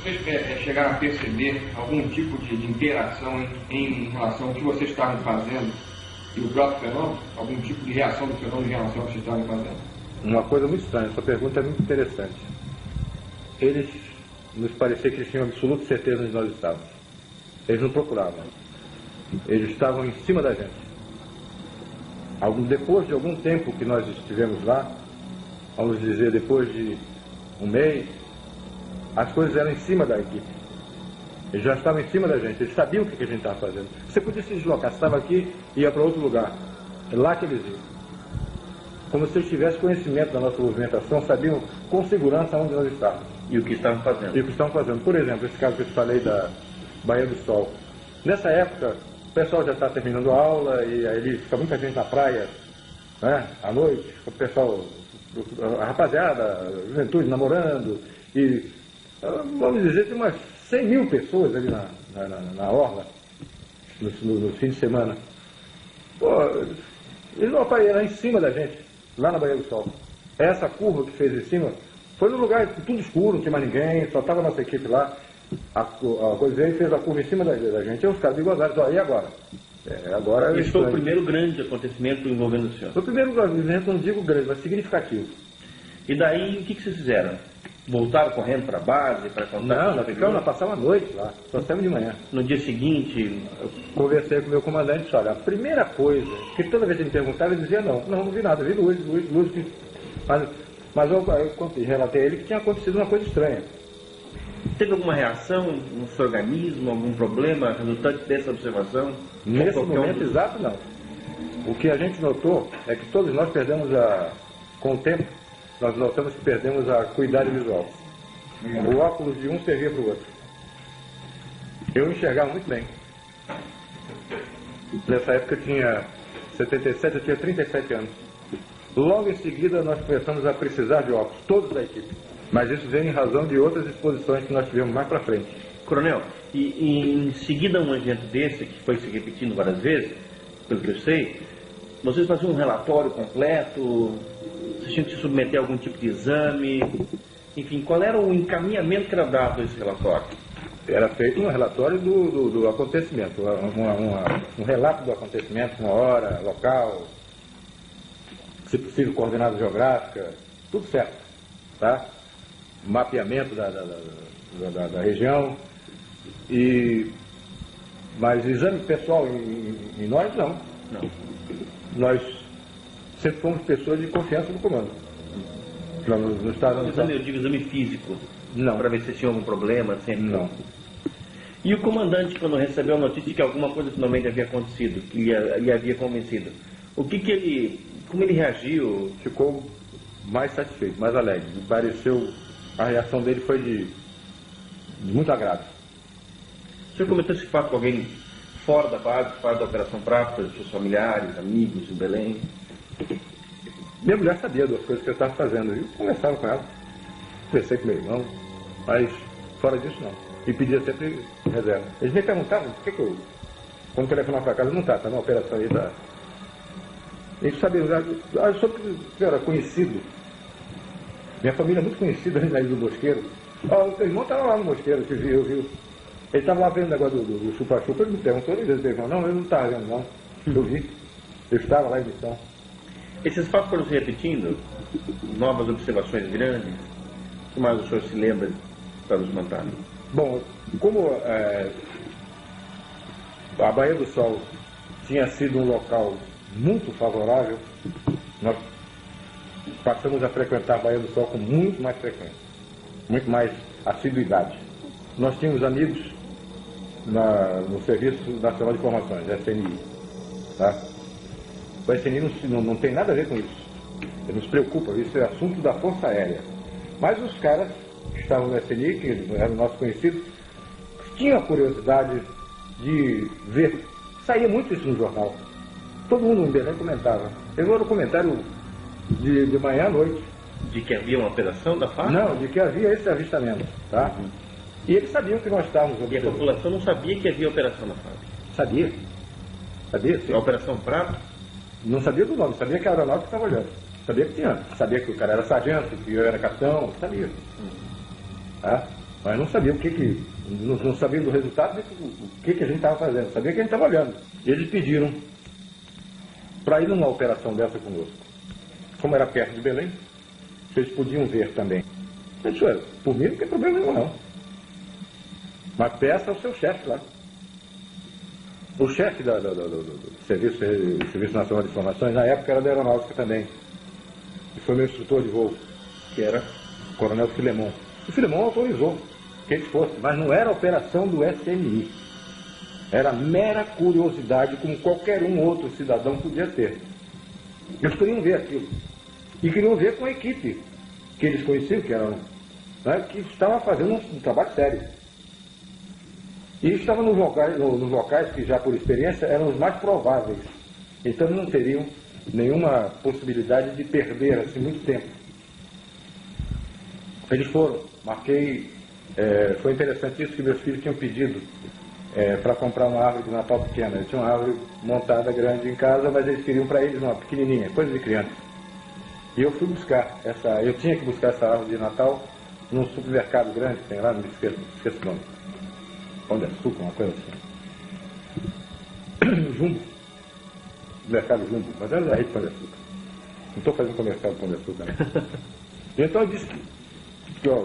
Vocês chegaram a perceber algum tipo de interação em relação ao que vocês estavam fazendo e o próprio fenômeno? Algum tipo de reação do fenômeno em relação ao que vocês estavam fazendo? Uma coisa muito estranha, essa pergunta é muito interessante. Eles nos parecia que eles tinham absoluta certeza onde nós estávamos. Eles não procuravam. Eles estavam em cima da gente. Depois de algum tempo que nós estivemos lá, vamos dizer, depois de um mês, as coisas eram em cima da equipe. Eles já estavam em cima da gente, eles sabiam o que a gente estava fazendo. Você podia se deslocar, você estava aqui e ia para outro lugar. É lá que eles iam. Como se eles tivessem conhecimento da nossa movimentação, sabiam com segurança onde nós estávamos. E o que estavam fazendo? E o que estavam fazendo. Por exemplo, esse caso que eu te falei da Baía do Sol. Nessa época, o pessoal já está terminando a aula e aí fica muita gente na praia, né, à noite, o pessoal, a rapaziada, a juventude namorando, e vamos dizer, tem umas 100 mil pessoas ali na orla, no fim de semana. Pô, eles não apareceram em cima da gente, lá na Baía do Sol. Essa curva que fez em cima foi num lugar tudo escuro, não tinha mais ninguém, só estava a nossa equipe lá. A coisa aí fez a curva em cima da gente, e os caras gozaram, e agora? Esse foi o primeiro grande acontecimento envolvendo o senhor? Foi o primeiro acontecimento, não digo grande, mas significativo. E daí, o que vocês fizeram? Voltaram correndo para a base, para contar? Não, nós passamos a noite lá, só saímos de manhã. No dia seguinte, eu conversei com o meu comandante e disse, olha, a primeira coisa, que toda vez que ele me perguntava, ele dizia não vi nada, vi luz. Mas eu relatei a ele que tinha acontecido uma coisa estranha. Teve alguma reação no seu organismo, algum problema resultante dessa observação? Nesse momento exato, não. O que a gente notou é que todos nós perdemos com o tempo, nós notamos que perdemos a acuidade visual. O óculos de um servia para o outro. Eu enxergava muito bem. Nessa época eu tinha 77, eu tinha 37 anos. Logo em seguida nós começamos a precisar de óculos, todos da equipe. Mas isso veio em razão de outras exposições que nós tivemos mais para frente. Coronel, e em seguida um evento desse, que foi se repetindo várias vezes, pelo que eu sei, vocês faziam um relatório completo, vocês tinham que se submeter a algum tipo de exame, enfim, qual era o encaminhamento que era dado a esse relatório? Era feito um relatório do acontecimento, um relato do acontecimento, uma hora, local, se possível coordenada geográfica, tudo certo, tá? Mapeamento da região, mas exame pessoal em nós, não. Nós sempre fomos pessoas de confiança do comando. Não estávamos... Eu digo exame físico. Não. Para ver se tinha algum problema, sempre. Não. E o comandante, quando recebeu a notícia de que alguma coisa finalmente havia acontecido, que lhe havia convencido, como ele reagiu? Ficou mais satisfeito, mais alegre. Me pareceu, a reação dele foi de muito agrado. O senhor comentou esse fato com alguém fora da base, fora da Operação Prato, seus familiares, amigos em Belém? Minha mulher sabia das coisas que eu estava fazendo. Eu conversava com ela, conversei com meu irmão, mas fora disso não. E pedia sempre reserva. Eles me perguntavam por que eu, quando telefonava para casa, não está na operação aí da... Eles sabiam, eu sou que era conhecido. Minha família é muito conhecida ali na Ilha do Mosqueiro. O teu irmão estava lá no Mosqueiro, que viu. Ele estava lá vendo o negócio do chupa-chupa, ele me perguntou, ele disse, não, eu não estava vendo não. Eu vi. Eu estava lá em missão. Esses fatos foram se repetindo? Novas observações grandes? O que mais o senhor se lembra para nos contar? Bom, como a Baía do Sol tinha sido um local muito favorável, nós passamos a frequentar a Baía do Sol com muito mais frequência, muito mais assiduidade. Nós tínhamos amigos no Serviço Nacional de Informações, SNI. Tá? O SNI não tem nada a ver com isso. Ele nos preocupa, isso é assunto da Força Aérea. Mas os caras que estavam no SNI, que eram nossos conhecidos, tinham a curiosidade de ver. Saía muito isso no jornal. Todo mundo em Belém comentava. Pegou no comentário de manhã à noite. De que havia uma operação da FARC? Não, de que havia esse avistamento. Tá? E eles sabiam que nós estávamos... E a população não sabia que havia operação da FARC? Sabia. Sabia, sim. A Operação Prato? Não sabia do nome, sabia que a aeronáutica estava olhando. Sabia que tinha. Sabia que o cara era sargento, que eu era capitão, sabia. Tá? Mas não sabia não sabia do resultado o que a gente estava fazendo. Sabia que a gente estava olhando. E eles pediram para ir numa operação dessa conosco. Como era perto de Belém, vocês podiam ver também. Eu disse, por mim não tem problema nenhum não. Mas peça ao seu chefe lá. O chefe do Serviço Nacional de Informações, na época, era da Aeronáutica também. E foi meu instrutor de voo, que era o Coronel Filemon. O Filemon autorizou que eles fossem, mas não era operação do SNI. Era mera curiosidade, como qualquer outro cidadão podia ter. Eles queriam ver aquilo. E queriam ver com a equipe que eles conheciam, que estava fazendo um trabalho sério. E estavam nos locais que já por experiência eram os mais prováveis. Então não teriam nenhuma possibilidade de perder assim muito tempo. Eles foram, marquei, foi interessante isso que meus filhos tinham pedido para comprar uma árvore de Natal pequena. Eles tinham uma árvore montada grande em casa, mas eles queriam para eles uma pequenininha, coisa de criança. E eu fui buscar eu tinha que buscar essa árvore de Natal num supermercado grande que tem lá, não me esqueço o nome. Pão de Açúcar, uma coisa assim. Jumbo. Mercado Jumbo. Mas era da rede Pão de Açúcar. Não estou fazendo comercial do Pão de Açúcar, né? Então eu disse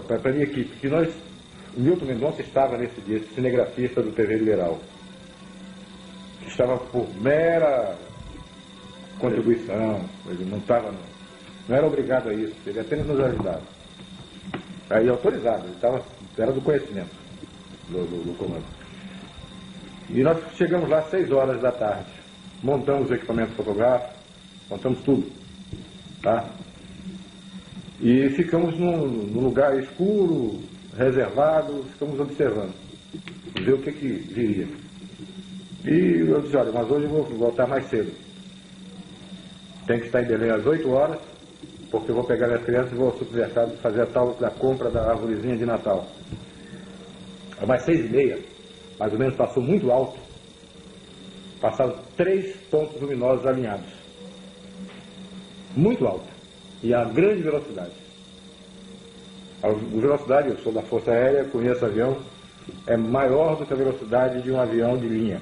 para a minha equipe que o Milton Mendonça estava nesse dia, esse cinegrafista do TV Liberal. Estava por mera contribuição, ele não era obrigado a isso, ele apenas nos ajudava. Aí autorizado, era do conhecimento do comando. E nós chegamos lá às 6 horas da tarde, montamos o equipamento fotográfico, montamos tudo, tá? E ficamos num lugar escuro, reservado, ficamos observando, ver o que viria. E eu disse, olha, mas hoje eu vou voltar mais cedo. Tem que estar em Belém às 8 horas, porque eu vou pegar as crianças e vou ao supermercado fazer a tal da compra da arvorezinha de Natal. Às 6h30, mais ou menos, passou muito alto. Passaram 3 pontos luminosos alinhados. Muito alto. E a grande velocidade. A velocidade, eu sou da Força Aérea, conheço avião, é maior do que a velocidade de um avião de linha.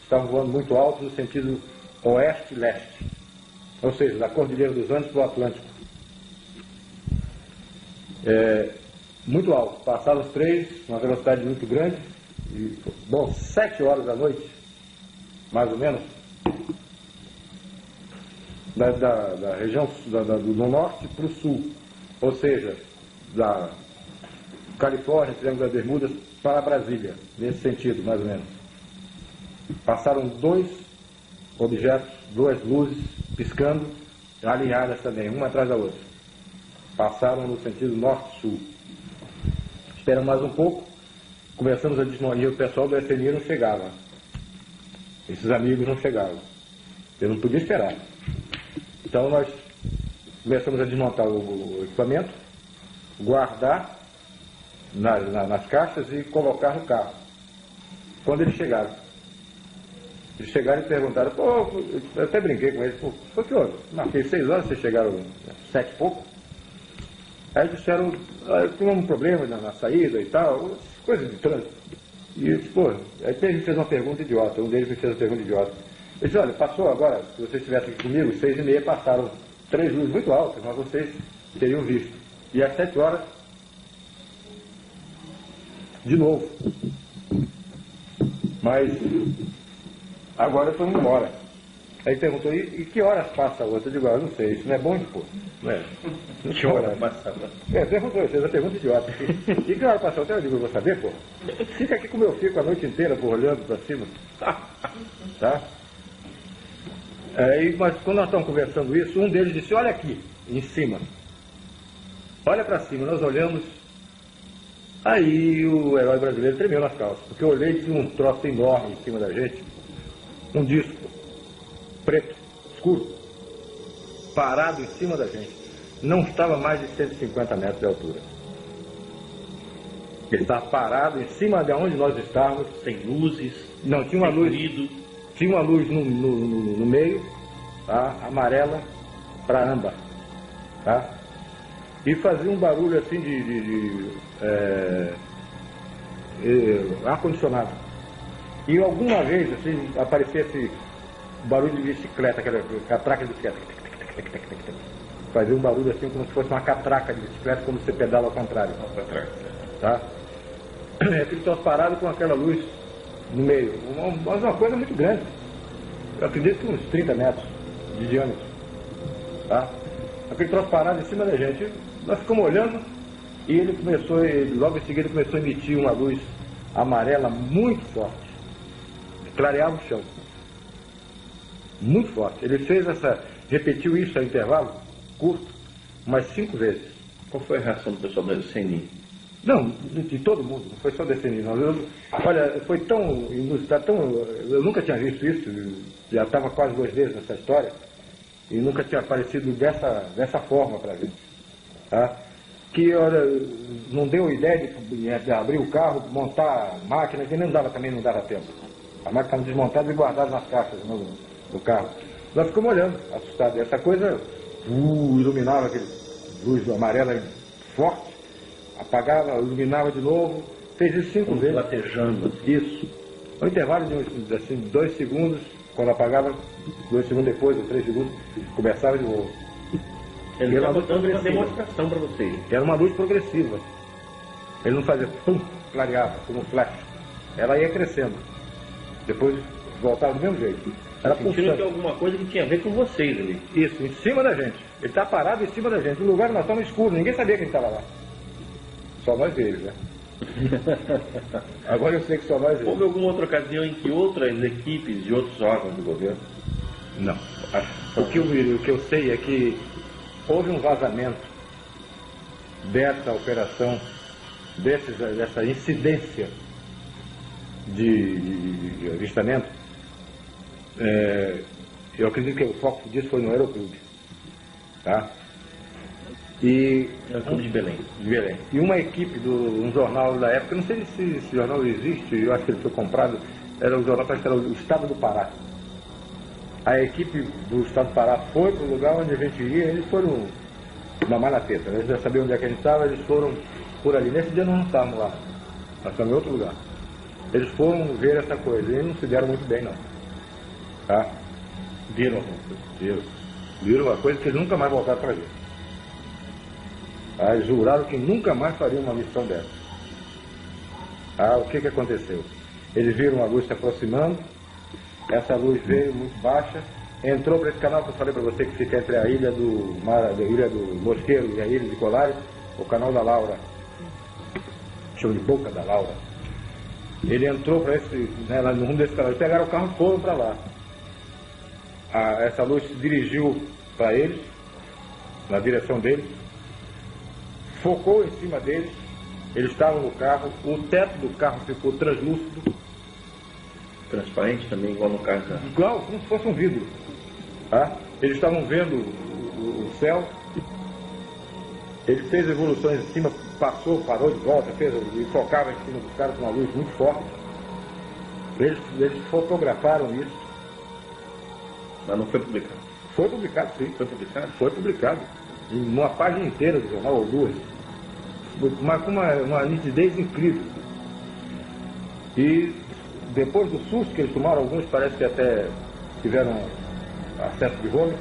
Estavam voando muito alto no sentido oeste-leste, ou seja, da Cordilheira dos Andes para o Atlântico. Muito alto. Passaram os 3, uma velocidade muito grande. E, 7 horas da noite, mais ou menos, da região do norte para o sul, ou seja, da Califórnia, Triângulo das Bermudas, para Brasília, nesse sentido, mais ou menos. Passaram 2 objetos, 2 luzes, piscando, alinhadas também, uma atrás da outra. Passaram no sentido norte-sul. Esperamos mais um pouco, começamos a desmontar, e o pessoal do SNI não chegava. Esses amigos não chegavam. Eu não podia esperar. Então nós começamos a desmontar o equipamento, guardar nas caixas e colocar no carro. Quando eles chegaram e perguntaram, eu até brinquei com eles, foi que houve? Marquei 6 horas, vocês chegaram 7 e pouco. Aí disseram, tinha um problema na saída e tal, coisas de trânsito. E eu disse, aí ele fez uma pergunta idiota, um deles me fez uma pergunta idiota. Eu disse, olha, passou agora, se vocês estivessem aqui comigo, 6h30 passaram 3 luzes muito altas, mas vocês teriam visto. E às 7 horas, de novo. Mas agora eu estou indo embora. Aí perguntou, e que horas passa a outra? Eu digo, eu não sei, isso não é bom, não é? Que hora passa a outra? Perguntou, fez a pergunta idiota. E que hora passa a outra? Eu digo, eu vou saber, Fica aqui como eu fico a noite inteira, olhando para cima. Tá? Mas quando nós estamos conversando isso, um deles disse, olha aqui, em cima. Olha para cima, nós olhamos. Aí o herói brasileiro tremeu nas calças, porque eu olhei e tinha um troço enorme em cima da gente, um disco preto, escuro, parado em cima da gente. Não estava mais de 150 metros de altura. Ele estava parado em cima de onde nós estávamos. Sem luzes. Não, tinha uma luz. Tinha uma luz no meio, tá? Amarela para âmbar. Tá? E fazia um barulho assim de ar-condicionado. E alguma vez assim, aparecia esse barulho de bicicleta, aquela catraca de bicicleta. Fazia um barulho assim como se fosse uma catraca de bicicleta, como você pedala ao contrário. Tá? Aquele troço parado com aquela luz no meio. Mas uma coisa muito grande. Eu acredito que uns 30 metros de diâmetro. Tá? Aquele troço parado em cima da gente. Nós ficamos olhando e logo em seguida começou a emitir uma luz amarela muito forte. Clareava o chão. Muito forte. Ele repetiu isso a intervalo curto, umas 5 vezes. Qual foi a reação do pessoal do CNI? Não, de todo mundo, não foi só da CNI, não. Olha, foi tão inusitado, eu nunca tinha visto isso, já estava quase 2 vezes nessa história, e nunca tinha aparecido dessa forma para a gente. Tá? Que, olha, não deu ideia de abrir o carro, montar a máquina, que também não dava tempo. A máquina estava desmontada e guardada nas caixas no carro. Nós ficamos olhando, assustados. Essa coisa iluminava aquele luz amarela forte, apagava, iluminava de novo, fez isso 5 vezes. Latejando. Isso. No intervalo de assim, 2 segundos, quando apagava, 2 segundos depois, ou 3 segundos, começava de novo. Ele estava dando uma demonstração para vocês. Era uma luz progressiva. Ele não fazia pum, clareava, como flash. Ela ia crescendo. Depois voltava do mesmo jeito. Era sentindo que alguma coisa que tinha a ver com vocês ali. Isso, em cima da gente. Ele está parado em cima da gente. No lugar nós estávamos escuros, ninguém sabia que ele estava lá. Só nós eles, né? Agora eu sei que só nós eles. Houve alguma outra ocasião em que outras equipes de outros órgãos do governo? Não. O que eu sei é que houve um vazamento dessa operação, dessa incidência de avistamento. Eu acredito que o foco disso foi no Aeroclube. Tá? E Aeroclube de Belém. E uma equipe um jornal da época, não sei se esse jornal existe, eu acho que ele foi comprado, era o jornal, parece que era o Estado do Pará. A equipe do Estado do Pará foi para o lugar onde a gente ia, eles foram na Malateta, eles já sabiam onde é que a gente estava, eles foram por ali. Nesse dia nós não estávamos lá, nós estávamos em outro lugar. Eles foram ver essa coisa e não se deram muito bem, não. Tá? Viram uma coisa que eles nunca mais voltaram para ver. Eles juraram que nunca mais fariam uma missão dessa. O que aconteceu? Eles viram a luz se aproximando, essa luz veio muito baixa, entrou para esse canal que eu falei para você, que fica entre a ilha do Mosqueiro e a ilha de Colares, o canal da Laura, chama de Boca da Laura. Ele entrou para lá no rumo desse canal, eles pegaram o carro e foram para lá. Essa luz se dirigiu para eles, na direção deles, focou em cima deles, eles estavam no carro, o teto do carro ficou translúcido. Transparente também, igual no caso da... Igual, como se fosse um vidro. Tá? Eles estavam vendo o céu, ele fez evoluções em cima, parou de volta, e focava em cima dos caras com uma luz muito forte. Eles fotografaram isso. Mas não foi publicado? Foi publicado, sim. Foi publicado? Foi publicado. Em uma página inteira do jornal, ou duas. Com uma nitidez incrível. E depois do susto que eles tomaram, alguns parece que até tiveram acesso de vômito,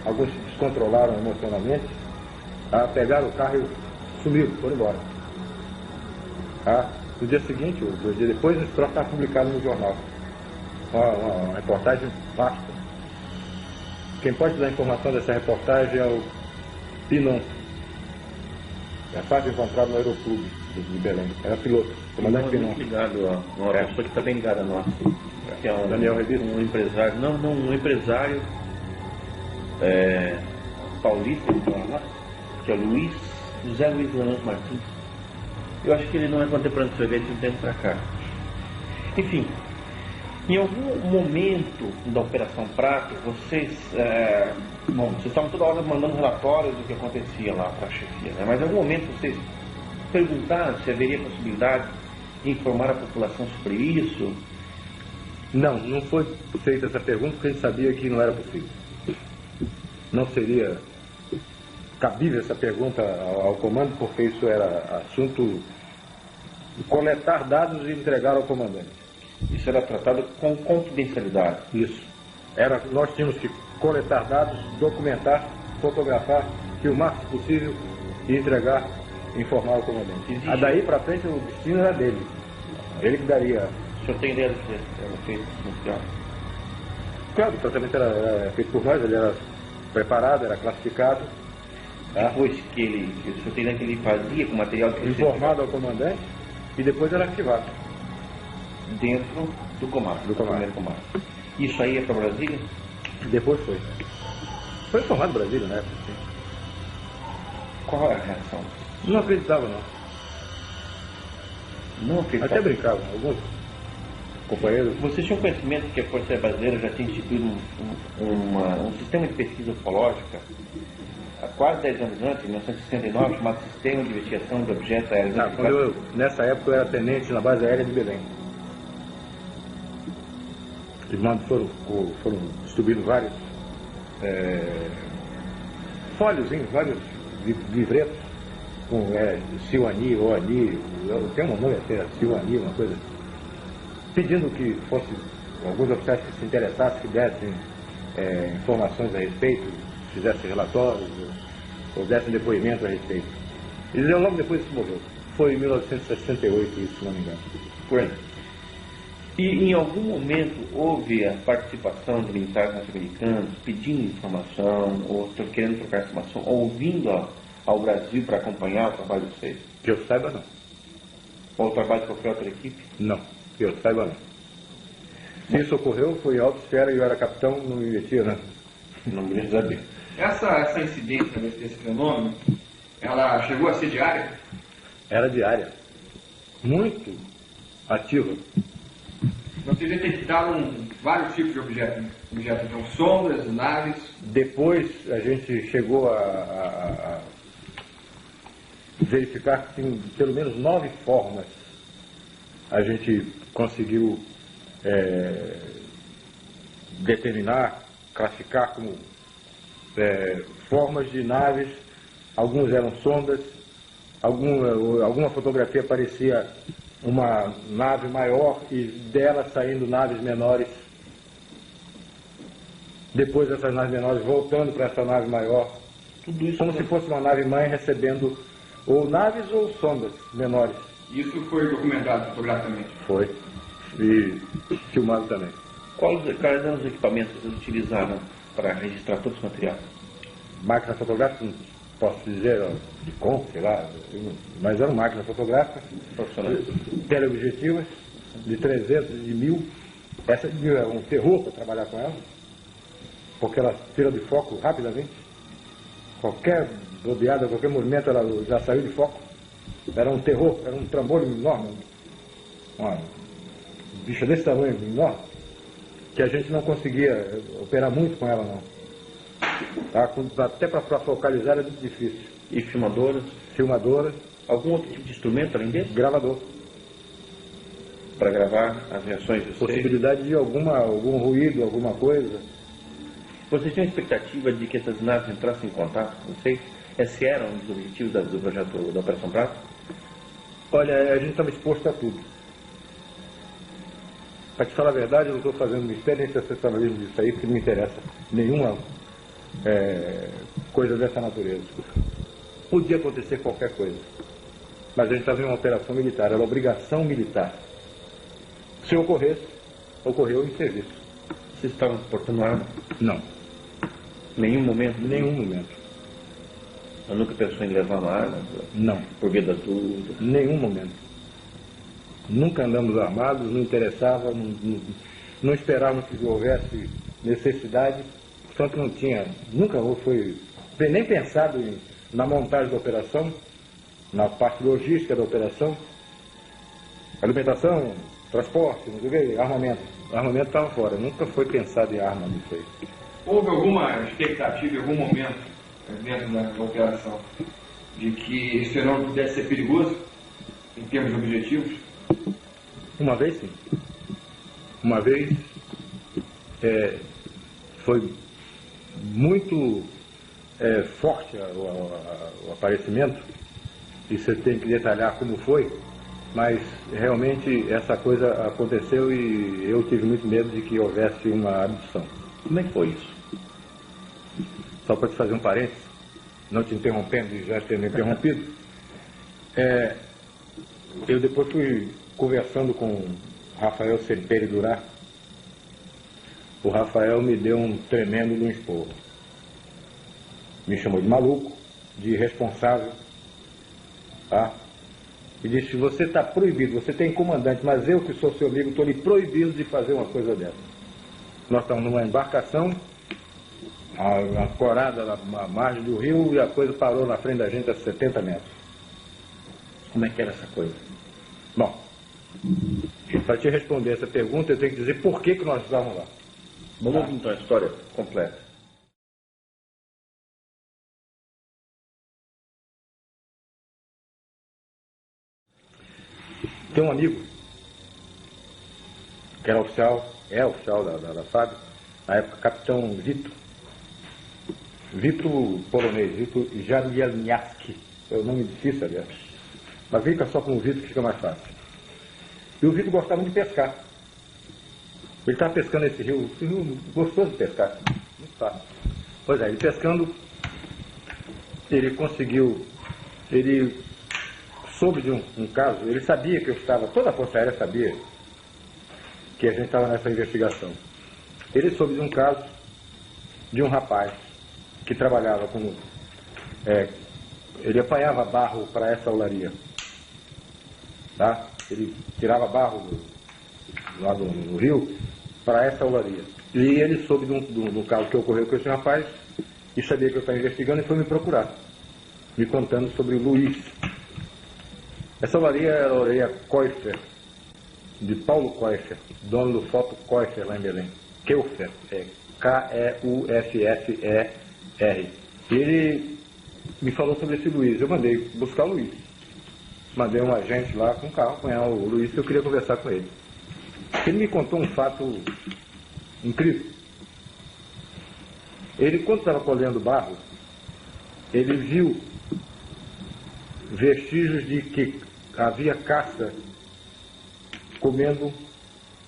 alguns se descontrolaram emocionalmente, pegaram o carro e sumiram, foram embora. No dia seguinte, ou 2 dias depois, esse troço estava publicado no jornal. Uma reportagem vasta. Quem pode dar informação dessa reportagem é o Pinon. É fácil encontrar no Aeroclube de Belém. Era piloto, comandante Pinon. Ligado a uma pessoa que está bem ligada a nós. Que é Daniel Rebito. Um empresário, um empresário paulista, que é o José Luiz Lanz Martins. Eu acho que ele não é contemporâneo do Sorvete de um tempo para cá. Enfim, em algum momento da Operação Prato, vocês estavam toda hora mandando relatórios do que acontecia lá para a chefia, né? Mas em algum momento vocês perguntaram se haveria possibilidade de informar a população sobre isso? Não foi feita essa pergunta porque a gente sabia que não era possível. Não seria cabível essa pergunta ao comando, porque isso era assunto de coletar dados e entregar ao comandante. Isso era tratado com confidencialidade. Isso. Nós tínhamos que coletar dados, documentar, fotografar, filmar se possível e entregar, informar ao comandante. Daí para frente o destino era dele. Ele que daria. O senhor tem ideia do que era feito no teatro? Claro, o tratamento era feito por nós, ele era preparado, era classificado. Depois que o senhor tem ideia que ele fazia com material que informado ao comandante e depois era arquivado. Dentro do comando. Primeiro comando. Isso aí é para Brasília? Depois foi. Foi informado Brasília, né? Qual era a reação? Não acreditava, não. Não acreditava? Até brincavam, alguns companheiros. Vocês tinham conhecimento que a Força Aérea Brasileira já tinha instituído um sistema de pesquisa ufológica há quase 10 anos antes, em 1969, chamado Sistema de Investigação de Objetos Aéreos. Nessa época eu era tenente na base aérea de Belém. Foram distribuídos vários folhozinhos, vários livretos com Silani, Oani, tem um nome até, Silani, uma coisa, pedindo que fosse alguns oficiais que se interessassem, que dessem informações a respeito, fizessem relatórios. ou dessem depoimento a respeito. Ele deu logo depois que morreu. Foi em 1968, isso, se não me engano. Por aí. E em algum momento houve a participação de militares norte-americanos pedindo informação, ou querendo trocar informação, ou vindo ao Brasil para acompanhar o trabalho de vocês? Que eu saiba, não. Ou o trabalho de qualquer outra equipe? Não, que eu saiba, não. Se isso ocorreu, foi em alta esfera e eu era capitão, não me metia, né? Não me saber. Essa incidência desse fenômeno, ela chegou a ser diária? Era diária. Muito ativa. Vocês detectaram vários tipos de objetos, então sondas, naves. Depois a gente chegou a verificar que em pelo menos 9 formas a gente conseguiu determinar, classificar como formas de naves. Alguns eram sondas, alguma fotografia parecia uma nave maior e dela saindo naves menores. Depois essas naves menores voltando para essa nave maior. Tudo isso como se fosse uma nave mãe recebendo ou naves ou sondas menores. Isso foi documentado fotograficamente? Foi. E filmado também. Quais eram os equipamentos que vocês utilizaram para registrar todo esse material? Máquina fotográfica, não posso dizer, ó, de com, sei lá, mas eram máquinas fotográficas, teleobjetivas, de 300, de 1000. Essa de 1000 é um terror para trabalhar com ela, porque ela tira de foco rapidamente. Qualquer bobeada, qualquer movimento, ela já saiu de foco. Era um terror, era um trambolho enorme. Uma bicha desse tamanho, enorme, que a gente não conseguia operar muito com ela, não. Até para focalizar era muito difícil. E filmadoras? Filmadoras. Algum outro tipo de instrumento além desse? Gravador. Para gravar as reações de vocês? Possibilidade de algum ruído, alguma coisa. Vocês tinham expectativa de que essas naves entrassem em contato com vocês? Esses eram os objetivos do projeto da Operação Prato? Olha, a gente estava exposto a tudo. Para te falar a verdade, eu não estou fazendo mistério nem sensacionalismo disso aí, porque não me interessa nenhuma coisa dessa natureza. Podia acontecer qualquer coisa. Mas a gente estava em uma operação militar, era obrigação militar. Se ocorresse, ocorreu em serviço. Vocês estavam portando arma? Não. Nenhum momento? Nenhum momento. Eu nunca pensou em levar uma arma? Não. Por via das dúvidas? Nenhum momento. Nunca andamos armados, não interessava, não esperávamos que houvesse necessidade, portanto não tinha, nunca foi nem pensado na montagem da operação, na parte logística da operação, alimentação, transporte, não sei o que, armamento. O armamento estava fora, nunca foi pensado em arma nisso aí. Houve alguma expectativa em algum momento, dentro da operação, de que esse fenômeno pudesse ser perigoso, em termos de objetivos? Uma vez, sim. Uma vez foi muito forte o aparecimento, e você tem que detalhar como foi, mas realmente essa coisa aconteceu e eu tive muito medo de que houvesse uma abdução. Como é que foi isso? Só para te fazer um parênteses, não te interrompendo e já tendo interrompido, eu depois fui conversando com o Rafael Semperi Durá. O Rafael me deu um tremendo de um esporro. Me chamou de maluco, de irresponsável, tá? E disse: você está proibido, você tem comandante, mas eu que sou seu amigo estou lhe proibindo de fazer uma coisa dessa. Nós estamos numa embarcação, ancorada na margem do rio, e a coisa parou na frente da gente a 70 metros. Como é que era essa coisa? Bom, para te responder essa pergunta, eu tenho que dizer por que nós estávamos lá. Vamos ouvir então a história completa. Tem um amigo que era oficial, da FAB, na época capitão Vitor polonês, Vitor Jarmielniak, é o nome difícil, aliás. Mas fica só com o Vitor que fica mais fácil. E o Vitor gostava de pescar. Ele estava pescando esse rio gostoso de pescar, muito fácil. Pois é, ele pescando, ele conseguiu, ele soube de um caso, ele sabia que eu estava, toda a Força Aérea sabia que a gente estava nessa investigação. Ele soube de um caso de um rapaz que trabalhava como, ele apanhava barro para essa olaria, tá? Ele tirava barro lá no rio para essa olaria. E ele soube de um caso que ocorreu com esse rapaz e sabia que eu estava investigando e foi me procurar, me contando sobre o Luiz. Essa olaria era a olaria Koiffer, de Paulo Koiffer, dono do Foto Koiffer lá em Belém. Keuffer, K-E-U-F-F-E-R. Ele me falou sobre esse Luiz. Eu mandei buscar o Luiz. Mandei um agente lá com um carro apanhar o Luiz, que eu queria conversar com ele. Ele me contou um fato incrível. Ele, quando estava colhendo barro, ele viu vestígios de que havia caça comendo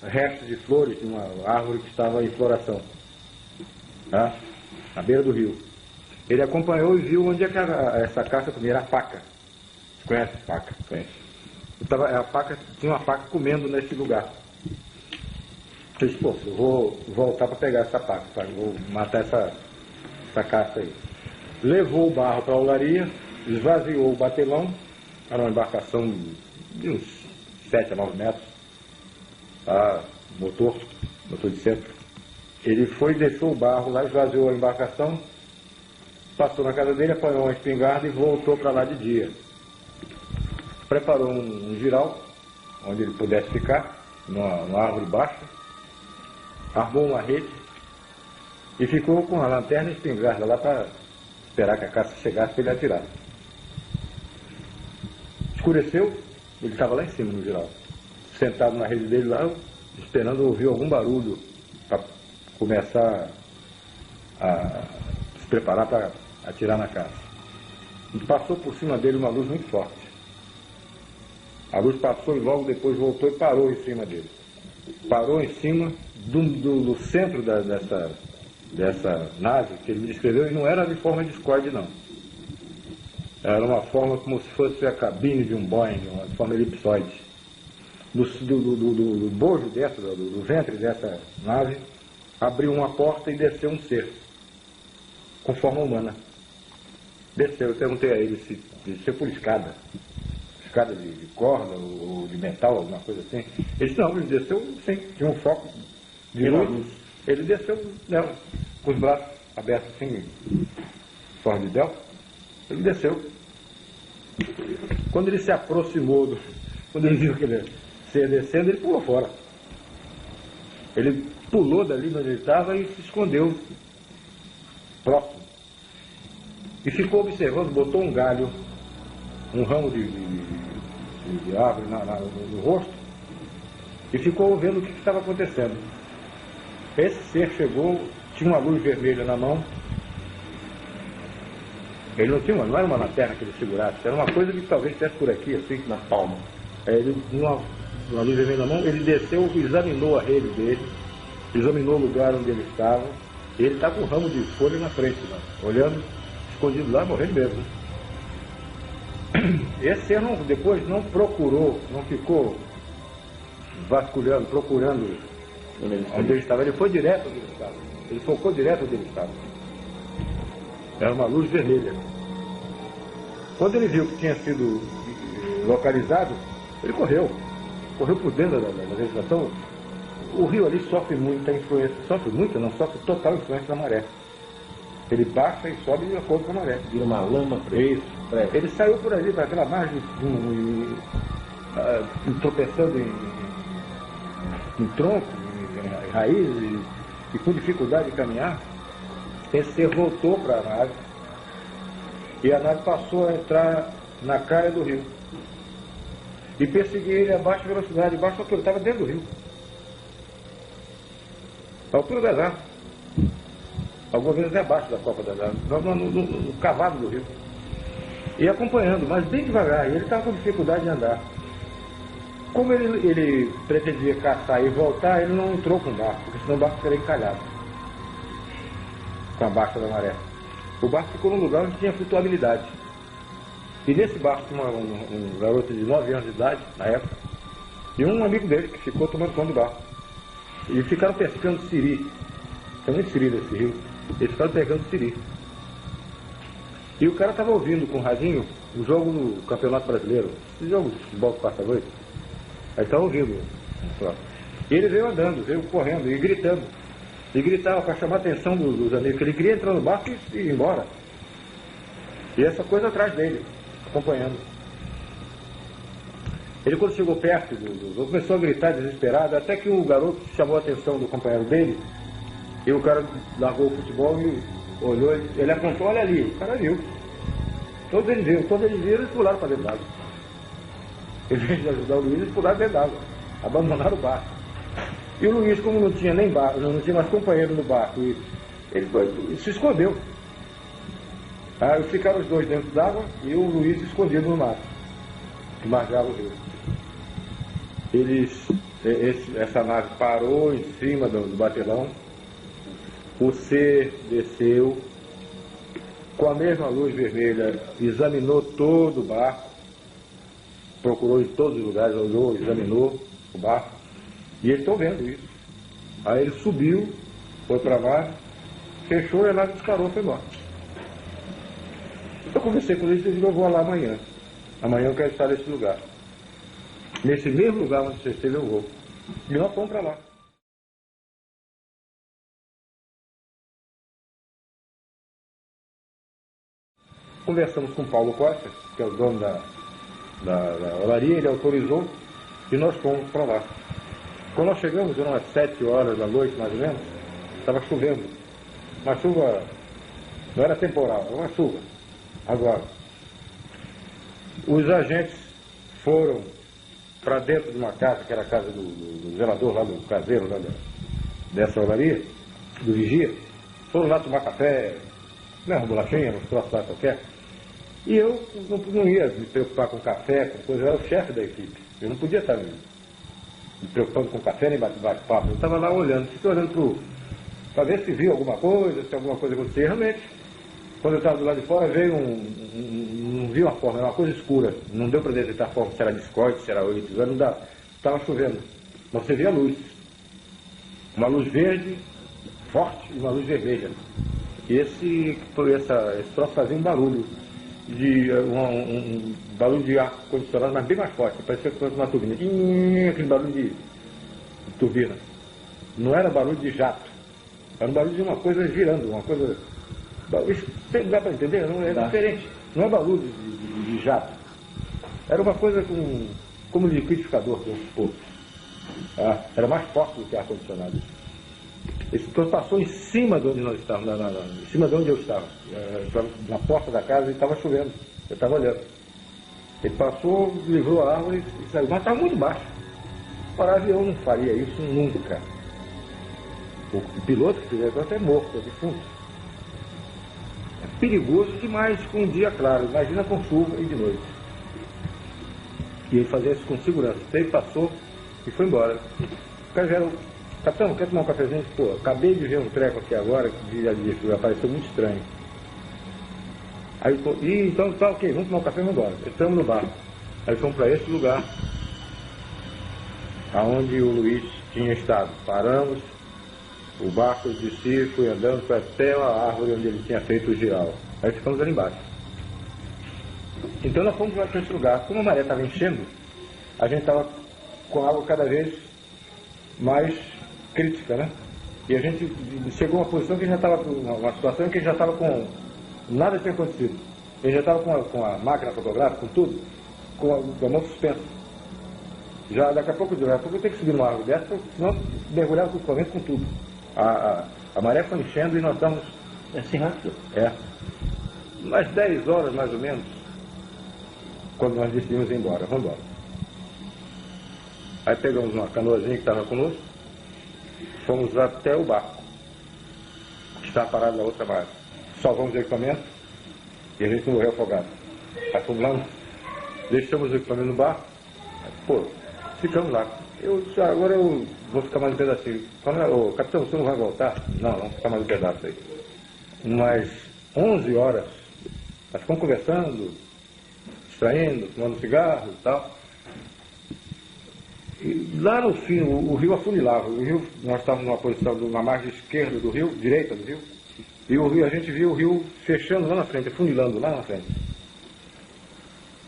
restos de flores de uma árvore que estava em floração, tá? Na beira do rio. Ele acompanhou e viu onde é que essa caça comia. Era a paca. Você conhece a paca? Conhece. Tinha uma paca comendo nesse lugar. Eu disse, pô, eu vou voltar para pegar essa paca, tá? Vou matar essa caça aí. Levou o barro para a olaria, esvaziou o batelão, era uma embarcação de uns 7 a 9 metros, tá? motor de centro. Ele foi, deixou o barro lá, esvaziou a embarcação, passou na casa dele, apanhou uma espingarda e voltou para lá de dia. Preparou um giral, onde ele pudesse ficar, numa árvore baixa, armou uma rede e ficou com a lanterna e a espingarda lá para esperar que a caça chegasse para ele atirar. Escureceu, ele estava lá em cima no giral, sentado na rede dele lá, esperando ouvir algum barulho para começar a se preparar para atirar na caça. E passou por cima dele uma luz muito forte. A luz passou e logo depois voltou e parou em cima dele. Parou em cima do centro dessa nave que ele me descreveu, e não era de forma discorde, não. Era uma forma como se fosse a cabine de um Boeing, uma forma elipsoide. Do bojo dessa, do ventre dessa nave, abriu uma porta e desceu um ser, com forma humana. Desceu, eu perguntei a ele se desceu por escada de corda ou de metal, alguma coisa assim. Ele disse, não, ele desceu, sim, tinha um foco de luz. Ele desceu nela, com os braços abertos assim, forma de delta. Ele desceu. Quando ele se aproximou, quando ele viu que ele ia descendo, ele pulou fora. Ele pulou dali onde ele estava e se escondeu próximo. E ficou observando, botou um galho, um ramo de árvore no rosto, e ficou vendo o que estava acontecendo. Esse ser chegou, tinha uma luz vermelha na mão. Ele não era uma lanterna que ele segurasse, era uma coisa que talvez estivesse por aqui, assim, na palma. Ele tinha uma luz vermelha na mão, ele desceu, examinou a rede dele, examinou o lugar onde ele estava, e ele está com um ramo de folha na frente, lá, olhando, escondido lá, morrendo mesmo. Esse ser depois não procurou, não ficou vasculhando, procurando onde ele estava. Ele foi direto onde ele estava. Ele focou direto onde ele estava. Era uma luz vermelha. Quando ele viu que tinha sido localizado, ele correu por dentro da vegetação. O rio ali sofre muita influência, sofre total influência da maré. Ele baixa e sobe de acordo com a maré. Vira uma lama para isso. Ele saiu por ali, para aquela margem, tropeçando em tronco, em raiz, e com dificuldade de caminhar. Esse ser voltou para a nave, e a nave passou a entrar na caia do rio. E perseguia ele a baixa velocidade, baixa altura, estava dentro do rio. A altura das árvores. Algumas vezes abaixo da copa das árvores, no cavado do rio. E acompanhando, mas bem devagar, e ele estava com dificuldade de andar. Como ele pretendia caçar e voltar, ele não entrou com o barco, porque senão o barco seria encalhado com a baixa da maré. o barco ficou num lugar onde tinha flutuabilidade. E nesse barco tinha um garoto de 9 anos de idade, na época, e um amigo dele que ficou tomando conta do barco. E ficaram pescando siri. Tem muito siri nesse rio. Eles ficaram pegando siri. E o cara estava ouvindo com o radinho o jogo no Campeonato Brasileiro, esse jogo de futebol que passa a noite. Aí estava ouvindo. E ele veio andando, veio correndo e gritando. E gritava para chamar a atenção dos amigos, que ele queria entrar no barco e ir embora. E essa coisa atrás dele, acompanhando. Ele, quando chegou perto começou a gritar desesperado, até que o garoto chamou a atenção do companheiro dele, e o cara largou o futebol e olhou, ele apontou, olha ali, o cara viu. Todos eles viram e pularam para dentro d'água. Em vez de ajudar o Luiz, eles pularam dentro d'água, abandonaram o barco. E o Luiz, como não tinha nem barco, não tinha mais companheiro no barco, ele se escondeu. Aí ficaram os dois dentro d'água e o Luiz escondido no mato, que margava o rio. Essa nave parou em cima do batelão, o C desceu, com a mesma luz vermelha, examinou todo o barco, procurou em todos os lugares, olhou, examinou o barco, e eles estão vendo isso. Aí ele subiu, foi para mar, fechou e a nave disparou e foi embora. Eu conversei com eles e disse, eu vou lá amanhã. Amanhã eu quero estar nesse lugar. Nesse mesmo lugar onde você esteve eu vou. E nós fomos para lá. Conversamos com o Paulo Costa, que é o dono da olaria, ele autorizou e nós fomos para lá. Quando nós chegamos, eram umas 7 horas da noite, mais ou menos, estava chovendo. Uma chuva, não era temporal, era uma chuva. Agora, os agentes foram para dentro de uma casa, que era a casa do zelador, lá do caseiro, lá dessa olaria, do vigia. Foram lá tomar café, uma bolachinha, uns troços lá qualquer. E eu não ia me preocupar com café, com coisa, eu era o chefe da equipe. Eu não podia estar me preocupando com café nem bate-papo. Eu estava lá olhando, fiquei olhando para ver se viu alguma coisa, se alguma coisa acontecia. Realmente, quando eu estava do lado de fora, veio não vi uma forma, era uma coisa escura. Não deu para detectar a forma, se era discorde, se era oito, não dá. Estava chovendo. Mas você via a luz. Uma luz verde, forte, e uma luz vermelha. E esse troço fazia um barulho. Um barulho de ar condicionado, mas bem mais forte, parecia que fosse uma turbina. Aquele barulho de turbina. Não era barulho de jato, era um barulho de uma coisa girando, uma coisa. Isso dá para entender? Não é diferente. Não é barulho de jato. Era uma coisa como liquidificador, vamos supor. Era mais forte do que ar condicionado. Esse troço passou em cima de onde nós estávamos, em cima de onde eu estava. Na porta da casa e estava chovendo. Eu estava olhando. Ele passou, livrou a árvore e saiu. Mas estava muito baixo. O avião não faria isso nunca. O piloto que fizer isso é morto, é defunto. É perigoso demais com um dia claro. Imagina com chuva e de noite. E ele fazia isso com segurança. Ele passou e foi embora. O cara já era... Capitão, quer tomar um cafezinho? Pô, acabei de ver um treco aqui agora que apareceu muito estranho. Aí então tá ok, vamos tomar um café e vamos embora. Estamos no barco. Aí fomos para esse lugar aonde o Luiz tinha estado. Paramos, o barco descia, fui andando, foi até a árvore onde ele tinha feito o giral. Aí ficamos ali embaixo. Então nós fomos para esse lugar. Como a maré estava enchendo, a gente estava com a água cada vez mais crítica, né? E a gente chegou a uma posição que já estava, uma situação que já estava com... Nada tinha acontecido. Ele já estava com a máquina fotográfica, com tudo, com a mão suspensa. Já daqui a pouco eu tenho que subir numa árvore dessa, senão mergulhava totalmente com tudo. A maré foi enchendo e nós estamos... Assim rápido? É. Umas 10 horas, mais ou menos, quando nós decidimos ir embora. Vamos embora. Aí pegamos uma canoazinha que estava conosco, fomos até o barco, que está parado na outra margem. Salvamos o equipamento e a gente não morreu afogado. Aí fomos lá, deixamos o equipamento no barco, pô, ficamos lá. Agora eu vou ficar mais um pedacinho. Ô, capitão, você não vai voltar? Não, vamos ficar mais um pedaço aí. Mas 11 horas. Nós ficamos conversando, distraindo, fumando cigarro e tal. E lá no fim, o rio afunilava. O rio, nós estávamos numa posição, na margem esquerda do rio, direita do rio, e o rio, a gente viu o rio fechando lá na frente, afunilando lá na frente.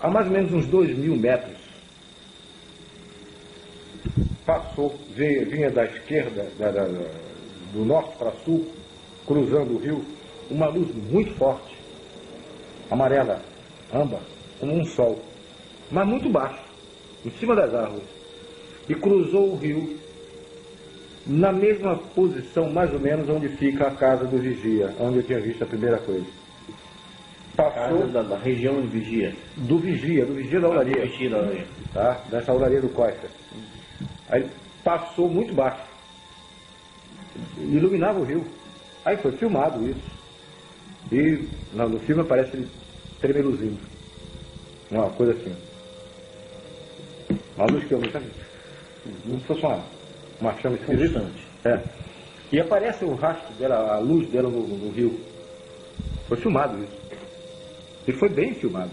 A mais ou menos uns 2.000 metros, passou, vinha da esquerda, do norte para sul, cruzando o rio, uma luz muito forte, amarela, âmbar, como um sol, mas muito baixo, em cima das árvores, e cruzou o rio na mesma posição, mais ou menos, onde fica a casa do vigia, onde eu tinha visto a primeira coisa. Passou da região de vigia. Do vigia da olaria. Do vigia da olaria. Tá? Dessa olaria do Costa. Aí passou muito baixo. Iluminava o rio. Aí foi filmado isso. E no filme aparece ele tremeluzindo. Uma coisa assim. Uma luz que eu nunca vi. Como se fosse uma chama esquisita. É. E aparece o rastro dela, a luz dela no rio. Foi filmado isso. E foi bem filmado.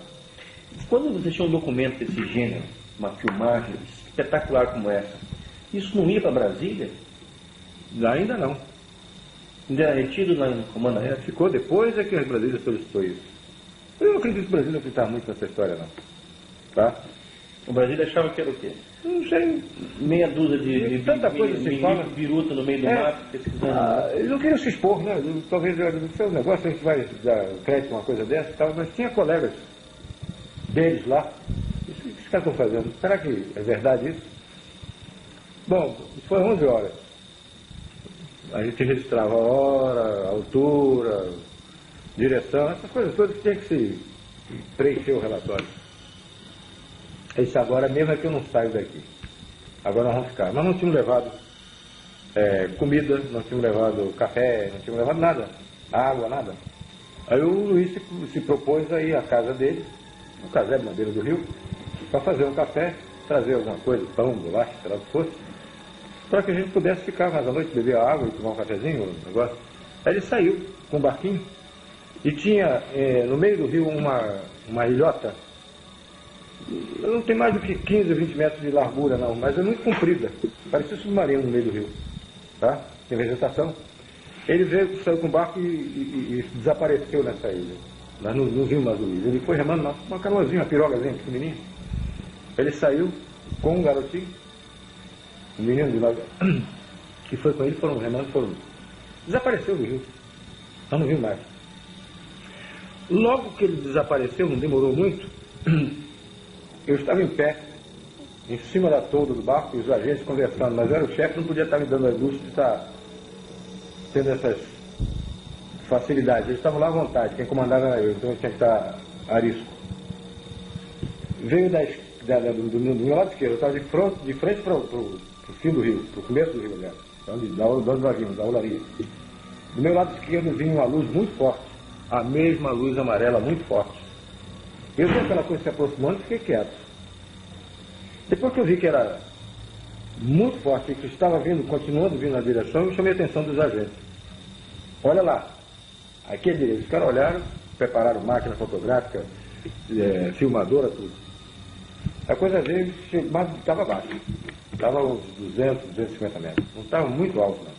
Quando você tinha um documento desse gênero, uma filmagem espetacular como essa, isso não ia para Brasília? Ainda não. Ainda era retido lá no comando aéreo? Ficou depois é que a Brasília solicitou isso. Eu não acredito que o Brasil não acreditava muito nessa história, não. Tá? O Brasil achava que era o quê? Não sei. Meia dúzia de tanta coisa se fala. biruta no meio do mato, pesquisando. Eles não queriam se expor, né? Talvez não sei o negócio, a gente vai dar crédito a uma coisa dessa e tal, mas tinha colegas deles lá. O que os caras estão fazendo? Será que é verdade isso? Bom, foi 11 horas. A gente registrava a hora, a altura, direção, essas coisas todas que tinha que se preencher o relatório. Esse agora mesmo é que eu não saio daqui. Agora nós vamos ficar. Nós não tínhamos levado comida, não tínhamos levado café, não tínhamos levado nada. Água, nada. Aí o Luiz se propôs a ir à casa dele, um casebre na beira do rio, para fazer um café, trazer alguma coisa, pão, bolacha, sei lá o que fosse, para que a gente pudesse ficar mais à noite, beber água e tomar um cafezinho, um negócio. Aí ele saiu com um barquinho e tinha no meio do rio uma ilhota. Não tem mais do que 15 ou 20 metros de largura, não, mas é muito comprida. Parecia um submarino no meio do rio. Tá? Tem vegetação. Ele veio, saiu com o barco e desapareceu nessa ilha. Nós não vimos mais o Luiz. Ele foi remando uma canoazinha, uma pirogazinha pequenininha. Ele saiu com um garotinho, um menino de lá, que foi com ele, foram remando, desapareceu do rio. Nós não vimos mais. Logo que ele desapareceu, não demorou muito, eu estava em pé, em cima da tolda do barco, e os agentes conversando, mas era o chefe, não podia estar me dando a luz de estar tendo essas facilidades. Eles estavam lá à vontade, quem comandava era eu, então eu tinha que estar arisco. Veio do meu lado esquerdo, eu estava de frente para o fim do rio, para o começo do rio, aliás, de onde nós vimos, da olaria. Do meu lado esquerdo vinha uma luz muito forte, a mesma luz amarela muito forte. Eu vi aquela coisa se aproximando e fiquei quieto. Depois que eu vi que era muito forte e que estava vindo, continuando vindo na direção, eu chamei a atenção dos agentes. Olha lá. Os caras olharam, prepararam máquina fotográfica, filmadora, tudo. A coisa veio, mas estava baixo. Estava uns 200, 250 metros. Não estava muito alto, não.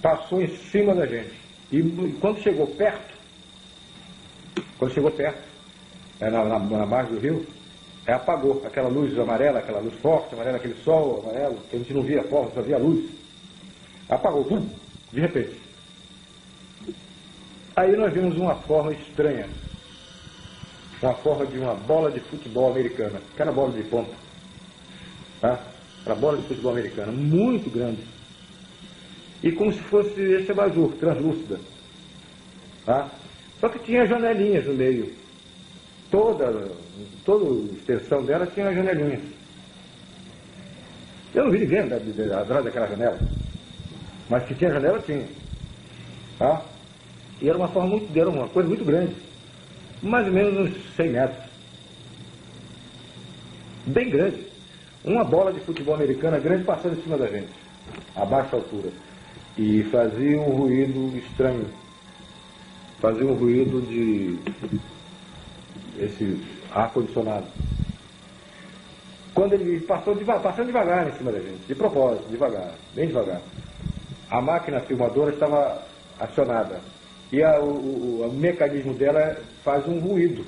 Passou em cima da gente. E quando chegou perto, na margem do rio, apagou aquela luz amarela, aquela luz forte, amarela, aquele sol amarelo, que a gente não via forma, só via luz. Apagou, de repente. Aí nós vimos uma forma estranha. Uma forma de uma bola de futebol americana. Aquela bola de ponta. Tá? Aquela bola de futebol americana, muito grande. E como se fosse esse abajur, translúcida. Tá? Só que tinha janelinhas no meio. Toda a extensão dela tinha janelinhas. Eu não vi ninguém atrás daquela janela. Mas que tinha janela, tinha. Tá? E era uma coisa muito grande. Mais ou menos uns 100 metros. Bem grande. Uma bola de futebol americana grande passando em cima da gente. A baixa altura. E fazia um ruído estranho. fazia um ruído de esse ar-condicionado. Quando ele passando devagar em cima da gente, de propósito, devagar, bem devagar. A máquina filmadora estava acionada e o mecanismo dela faz um ruído.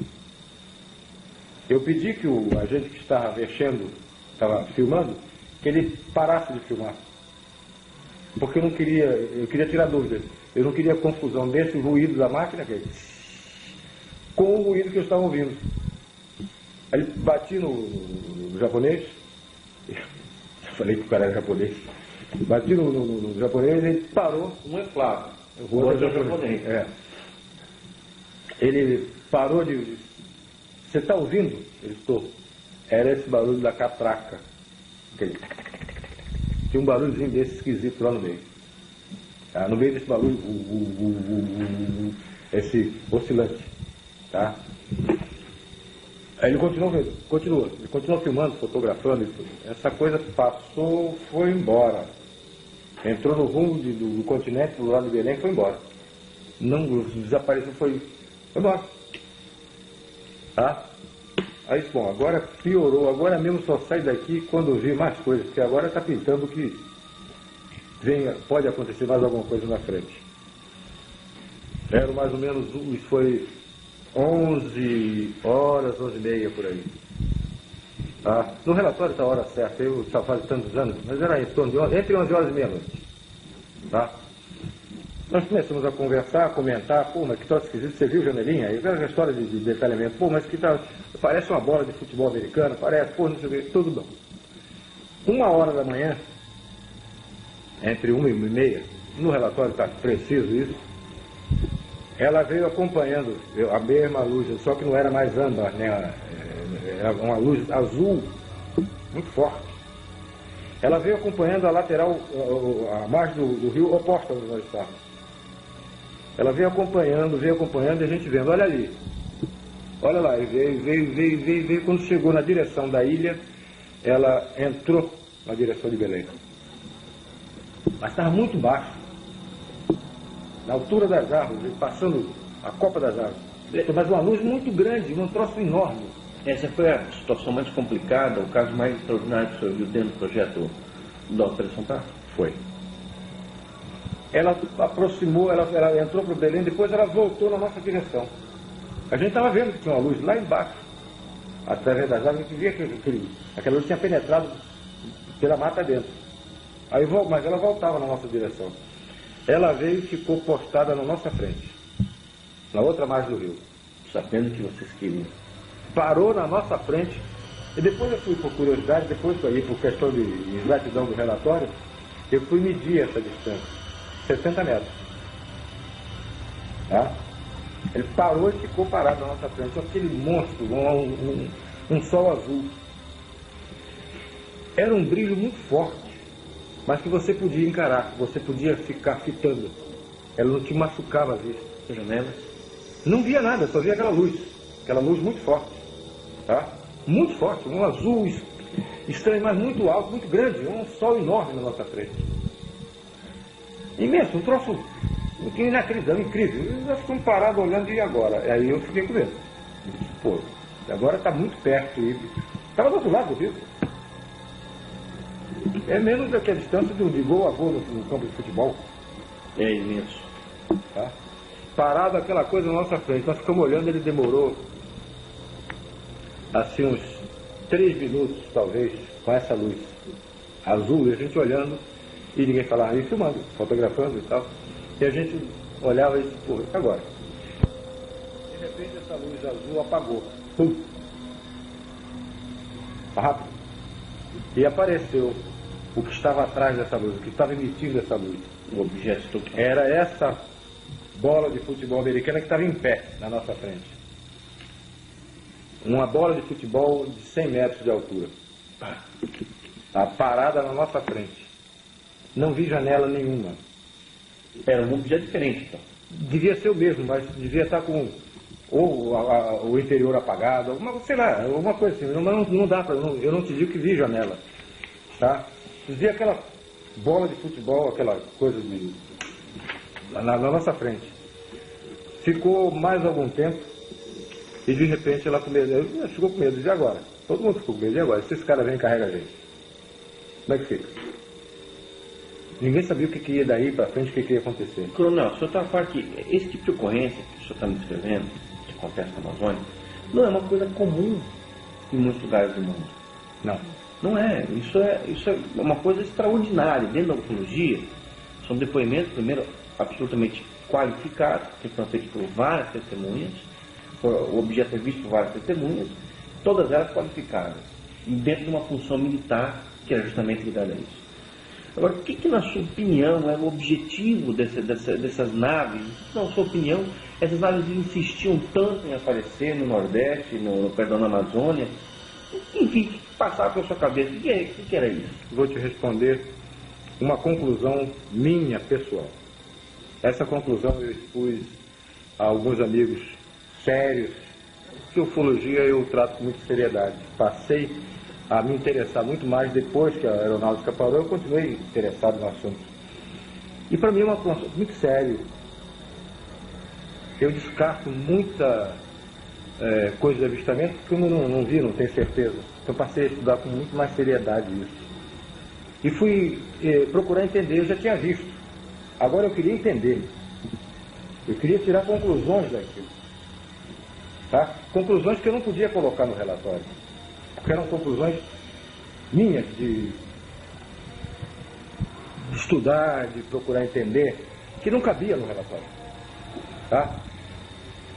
Eu pedi que o agente que estava mexendo, estava filmando, que ele parasse de filmar. Porque eu queria tirar dúvidas. Eu não queria confusão desse ruído da máquina com o ruído que eu estava ouvindo. Aí ele bati no japonês, eu falei que o cara era japonês, bati no japonês e ele parou. Um é Flávio, o outro é japonês. Ele parou de... Você está ouvindo? Ele estou. Era esse barulho da catraca. Tinha um barulhozinho desse esquisito lá no meio. Tá? No meio desse barulho, esse oscilante. Tá? Aí ele continuou filmando, fotografando e tudo. Essa coisa passou, foi embora. Entrou no rumo do continente, do lado de Belém, foi embora. Não desapareceu, foi embora. Tá? Aí, bom, agora piorou, agora mesmo só sai daqui quando vi mais coisas, porque agora está pintando que pode acontecer mais alguma coisa na frente. Era mais ou menos, isso foi 11 horas, 11h30 por aí. Tá? No relatório está a hora certa, eu já faz tantos anos, mas era em torno de entre 11 horas e meia-noite. Tá? Nós começamos a conversar, a comentar, pô, mas que troço esquisito, você viu, janelinha? Aí veio a história de detalhamento, pô, mas que tal, parece uma bola de futebol americano, parece, pô, não sei o que, tudo bom. 1h da manhã, entre 1h30, no relatório está preciso isso, ela veio acompanhando a mesma luz, só que não era mais âmbar, né? Era uma luz azul, muito forte. Ela veio acompanhando a lateral, a margem do rio oposta onde nós estávamos. Ela veio acompanhando e a gente vendo, olha ali. Olha lá, veio. Quando chegou na direção da ilha, ela entrou na direção de Belém. Mas estava muito baixo. Na altura das árvores, passando a copa das árvores. Mas uma luz muito grande, um troço enorme. Essa foi a situação mais complicada, o caso mais extraordinário que o senhor viu dentro do projeto da Operação Praça? Foi. Ela aproximou, ela entrou para o Belém, depois ela voltou na nossa direção. A gente estava vendo que tinha uma luz lá embaixo, através das árvores, a gente via que aquela luz tinha penetrado pela mata dentro. Mas ela voltava na nossa direção. Ela veio e ficou postada na nossa frente, na outra margem do rio. Sabendo que vocês queriam. Parou na nossa frente, e depois eu fui, por curiosidade, depois por questão de exatidão do relatório, eu fui medir essa distância, 60 metros. Tá? Ele parou e ficou parado na nossa frente, aquele monstro, um sol azul. Era um brilho muito forte, mas que você podia encarar, você podia ficar fitando. Ela não te machucava a vista. Janelas? Não via nada, só via aquela luz muito forte. Tá? Muito forte, um azul estranho, mas muito alto, muito grande, um sol enorme na nossa frente. Imenso, um troço inacreditável, incrível. Nós ficamos parados olhando, e agora? Aí eu fiquei com medo. Pô, agora está muito perto. Estava do outro lado do rio. É menos do que a distância de gol a gol no campo de futebol. É imenso. Tá? Parado aquela coisa na nossa frente. Nós ficamos olhando, ele demorou assim uns 3 minutos, talvez, com essa luz azul, e a gente olhando, e ninguém falava, e filmando, fotografando e tal. E a gente olhava e disse, pô, agora. De repente essa luz azul apagou. Pum. Rápido. E apareceu o que estava atrás dessa luz, o que estava emitindo essa luz. O objeto era essa bola de futebol americana que estava em pé na nossa frente. Uma bola de futebol de 100 metros de altura. Tá parada na nossa frente. Não vi janela nenhuma. Era um objeto diferente, então. Devia ser o mesmo, mas devia estar com o interior apagado, sei lá, alguma coisa assim. Não dá para. Eu não te digo que vi janela. Tá? Vi aquela bola de futebol, aquela coisa na nossa frente. Ficou mais algum tempo e de repente ela com medo, ficou com medo de agora. Todo mundo ficou com medo de agora. Se esse cara vem e carrega a gente, como é que fica? Ninguém sabia o que ia daí para frente, o que ia acontecer. Coronel, o senhor está a falar que esse tipo de ocorrência que o senhor está me descrevendo, que acontece na Amazônia, não é uma coisa comum em muitos lugares do mundo. Não. Não é. Isso é uma coisa extraordinária. Dentro da ufologia, são depoimentos, primeiro, absolutamente qualificados, que foram feitos por várias testemunhas, o objeto é visto por várias testemunhas, todas elas qualificadas, dentro de uma função militar que era justamente ligada a isso. Agora, o que na sua opinião é o objetivo dessas naves? Na sua opinião, essas naves insistiam tanto em aparecer no Nordeste, na Amazônia? Enfim, o que passava pela sua cabeça? O que era isso? Vou te responder uma conclusão minha, pessoal. Essa conclusão eu expus a alguns amigos sérios, que ufologia eu trato com muita seriedade. Passei a me interessar muito mais depois que a aeronáutica parou, eu continuei interessado no assunto. E para mim é um assunto muito sério. Eu descarto muita coisa de avistamento que eu não vi, não tenho certeza. Então passei a estudar com muito mais seriedade isso. E fui procurar entender, eu já tinha visto. Agora eu queria entender. Eu queria tirar conclusões daquilo. Tá? Conclusões que eu não podia colocar no relatório. Porque eram conclusões minhas de estudar, de procurar entender, que não cabia no relatório. Tá?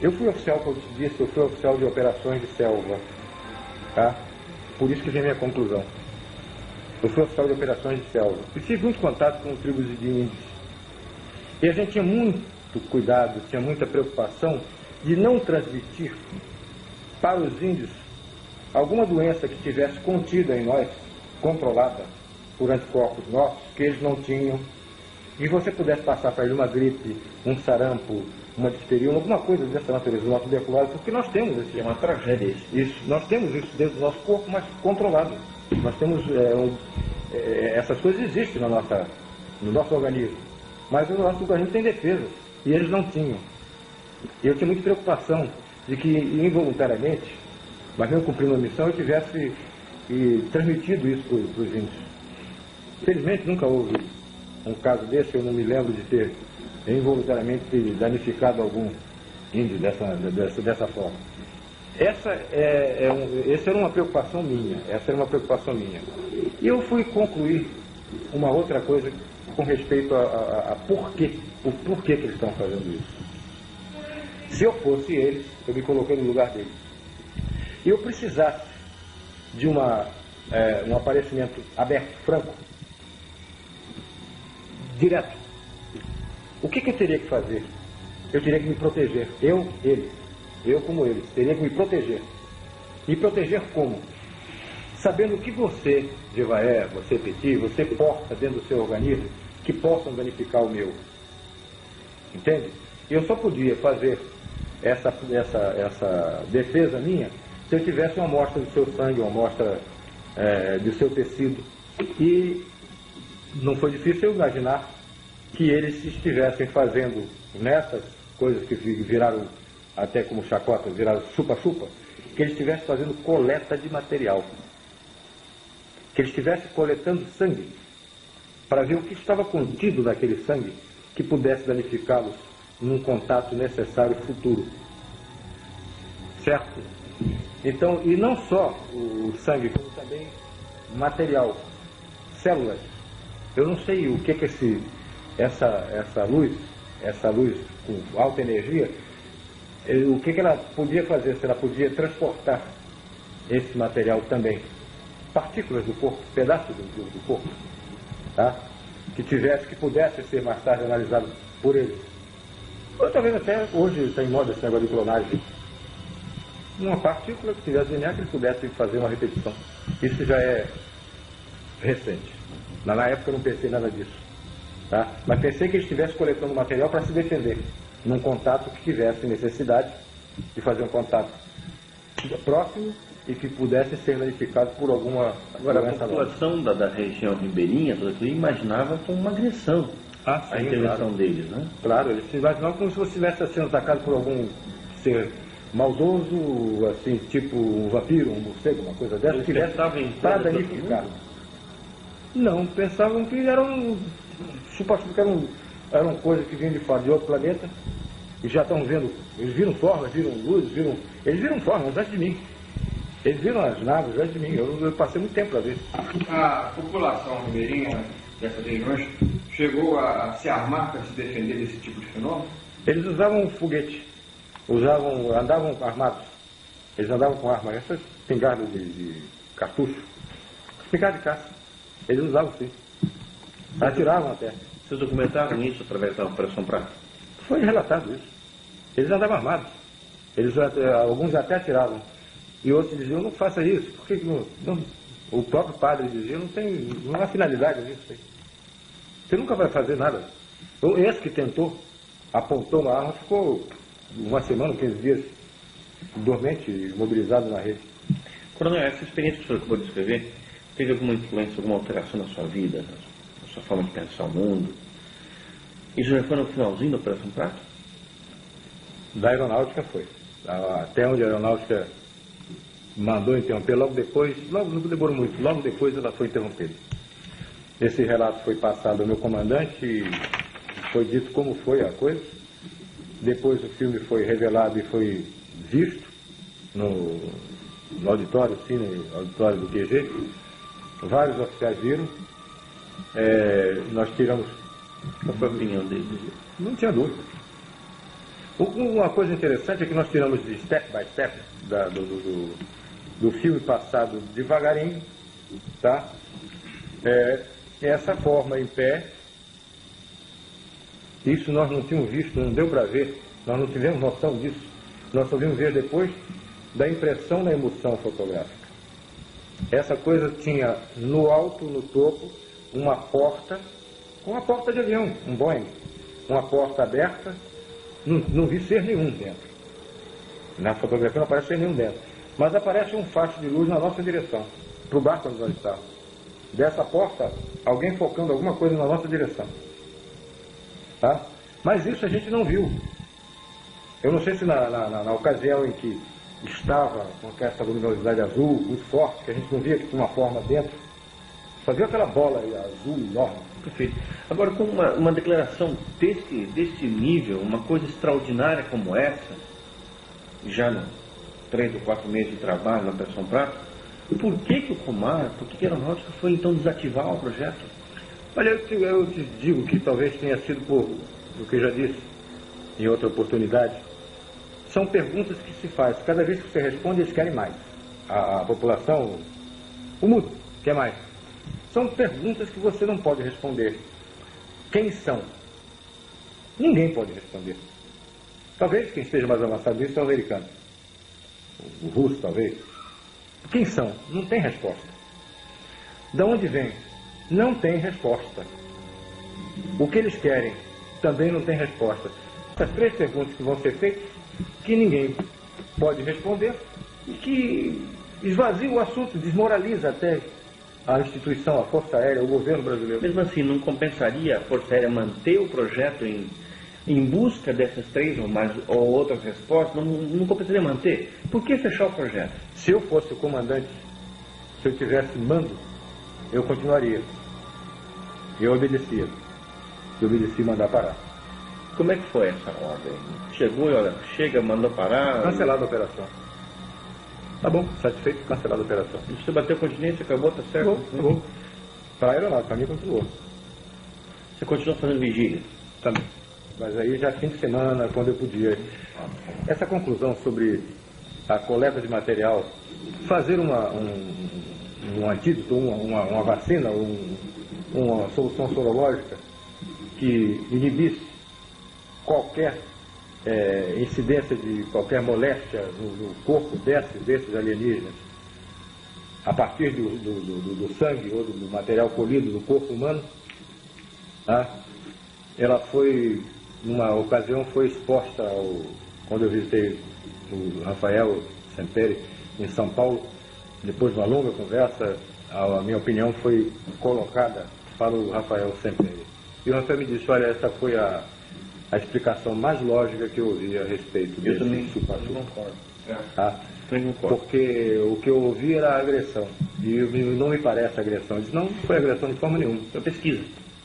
Eu fui oficial, como eu te disse, eu fui oficial de operações de selva. Tá? Por isso que vem a minha conclusão. Eu fui oficial de operações de selva. E tive muito contato com tribos de índios. E a gente tinha muito cuidado, tinha muita preocupação de não transmitir para os índios alguma doença que tivesse contida em nós, controlada por anticorpos nossos, que eles não tinham, e você pudesse passar para ele uma gripe, um sarampo, uma difteria, alguma coisa dessa natureza, uma tuberculose, porque nós temos isso. É uma tragédia isso. Nós temos isso dentro do nosso corpo, mas controlado. Nós temos, essas coisas existem no nosso organismo, mas o nosso organismo tem defesa, e eles não tinham. E eu tinha muita preocupação de que, involuntariamente, mas mesmo cumprindo a missão, eu tivesse transmitido isso para os índios. Felizmente nunca houve um caso desse, eu não me lembro de ter involuntariamente danificado algum índio dessa forma. Essa era uma preocupação minha, E eu fui concluir uma outra coisa com respeito a o porquê que eles estão fazendo isso. Se eu fosse eles, eu me coloquei no lugar deles. E eu precisasse de um aparecimento aberto, franco, direto, o que eu teria que fazer? Eu teria que me proteger. Eu como eles, teria que me proteger. Me proteger como? Sabendo o que você, Jevaé, você, Petit, você porta dentro do seu organismo que possam danificar o meu. Entende? Eu só podia fazer essa defesa minha se eu tivesse uma amostra do seu sangue, uma amostra do seu tecido. E não foi difícil eu imaginar que eles estivessem fazendo nessas coisas que viraram até como chacota, viraram chupa-chupa, que eles estivessem fazendo coleta de material. Que eles estivessem coletando sangue para ver o que estava contido naquele sangue que pudesse danificá-los num contato necessário futuro. Certo? Então, e não só o sangue, como também material, células. Eu não sei o que essa luz com alta energia, o que ela podia fazer, se ela podia transportar esse material também. Partículas do corpo, pedaços do corpo, tá? Que pudesse ser mais tarde analisado por eles. Ou talvez até hoje está em moda esse negócio de clonagem. Uma partícula que tivesse DNA que eles pudessem fazer uma repetição. Isso já é recente. Na época eu não pensei nada disso. Tá? Mas pensei que eles estivessem coletando material para se defender, num contato que tivesse necessidade de fazer um contato próximo e que pudesse ser verificado por alguma doença. Agora, a população da região ribeirinha, toda aquilo, imaginava como uma agressão. a intervenção deles, né? Claro, eles se imaginavam como se você estivesse sendo atacado por algum ser maldoso, assim, tipo um vampiro, um morcego, uma coisa dessa, Eles que pensavam em para coisas do danificar. mundo? Não, pensavam que eram coisas que vinham de fora, de outro planeta, e já estão vendo, eles viram formas, viram luzes, eles viram formas antes de mim. Eles viram as naves antes de mim, eu passei muito tempo para ver. A população ribeirinha dessas regiões chegou a se armar para se defender desse tipo de fenômeno? Eles usavam foguete, andavam armados, eles andavam com arma, essas espingardas de cartucho, espingarda de caça, eles usavam sim, atiravam até. Vocês documentaram isso através da Operação Prato? Foi relatado isso. Eles andavam armados, alguns até atiravam, e outros diziam, não faça isso, porque o próprio padre dizia, não há finalidade nisso aí. Você nunca vai fazer nada. Esse que tentou, apontou uma arma, ficou uma semana, 15 dias, dormente, imobilizado na rede. Coronel, essa experiência que o senhor acabou de descrever, teve alguma influência, alguma alteração na sua vida, na sua forma de pensar o mundo? Isso já foi no finalzinho da Operação Prato? Da aeronáutica foi. Até onde a aeronáutica mandou interromper, logo depois, não demorou muito, logo depois ela foi interrompida. Esse relato foi passado ao meu comandante e foi dito como foi a coisa. Depois o filme foi revelado e foi visto no auditório, cine, auditório do QG. Vários oficiais viram. Nós tiramos... Qual foi a opinião deles? Não tinha dúvida. Uma coisa interessante é que nós tiramos de step by step do filme passado devagarinho, tá? Essa forma em pé, isso nós não tínhamos visto, não deu para ver, nós não tivemos noção disso. Nós só vimos ver depois da impressão na emoção fotográfica. Essa coisa tinha no alto, no topo, uma porta de avião, um Boeing, uma porta aberta, não vi ser nenhum dentro. Na fotografia não aparece ser nenhum dentro, mas aparece um facho de luz na nossa direção, para o barco onde nós estávamos. Dessa porta, alguém focando alguma coisa na nossa direção. Tá? Mas isso a gente não viu. Eu não sei se na ocasião em que estava com essa luminosidade azul muito forte, que a gente não via que tinha uma forma dentro, só viu aquela bola azul enorme. Perfeito. Agora, com uma declaração deste nível, uma coisa extraordinária como essa, já no 3 ou 4 meses de trabalho na Operação Prato, por que o Comar, por que a Aeronáutica foi então desativar o projeto? Olha, eu te digo que talvez tenha sido por o que eu já disse em outra oportunidade. São perguntas que se faz. Cada vez que você responde, eles querem mais. A população, o mundo, quer mais. São perguntas que você não pode responder. Quem são? Ninguém pode responder. Talvez quem esteja mais avançado nisso é o americano. O russo, talvez. Quem são? Não tem resposta. De onde vem? Não tem resposta. O que eles querem? Também não tem resposta. Essas 3 perguntas que vão ser feitas, que ninguém pode responder e que esvazia o assunto, desmoraliza até a instituição, a Força Aérea, o governo brasileiro. Mesmo assim, não compensaria a Força Aérea manter o projeto em busca dessas 3 ou outras respostas? Não compensaria manter? Por que fechar o projeto? Se eu fosse o comandante, se eu tivesse mando, eu continuaria. Eu obedecia. Eu obedeci mandar parar. Como é que foi essa ordem? Chegou e olha, mandou parar? Cancelada a operação. Tá bom, satisfeito, cancelada a operação. Você bateu continência, acabou, tá certo? Tá bom. Para a aeronáutica, para mim continuou. Você continuou fazendo vigília? Também. Mas aí já fim de semana, quando eu podia. Essa conclusão sobre a coleta de material, fazer um antídoto, uma vacina, uma solução sorológica que inibisse qualquer incidência de qualquer moléstia no corpo desses alienígenas, a partir do sangue ou do material colhido do corpo humano, tá? Ela foi, numa ocasião, foi exposta quando eu visitei o Rafael Semperi em São Paulo. Depois de uma longa conversa, a minha opinião foi colocada para o Rafael Semperi. E o Rafael me disse, olha, essa foi a explicação mais lógica que eu ouvi a respeito Eu desse também chupa-chupa. concordo. Tá? Também concordo. Porque o que eu ouvi era agressão. E não me parece agressão. Eu disse, não foi agressão de forma nenhuma. Foi pesquisa.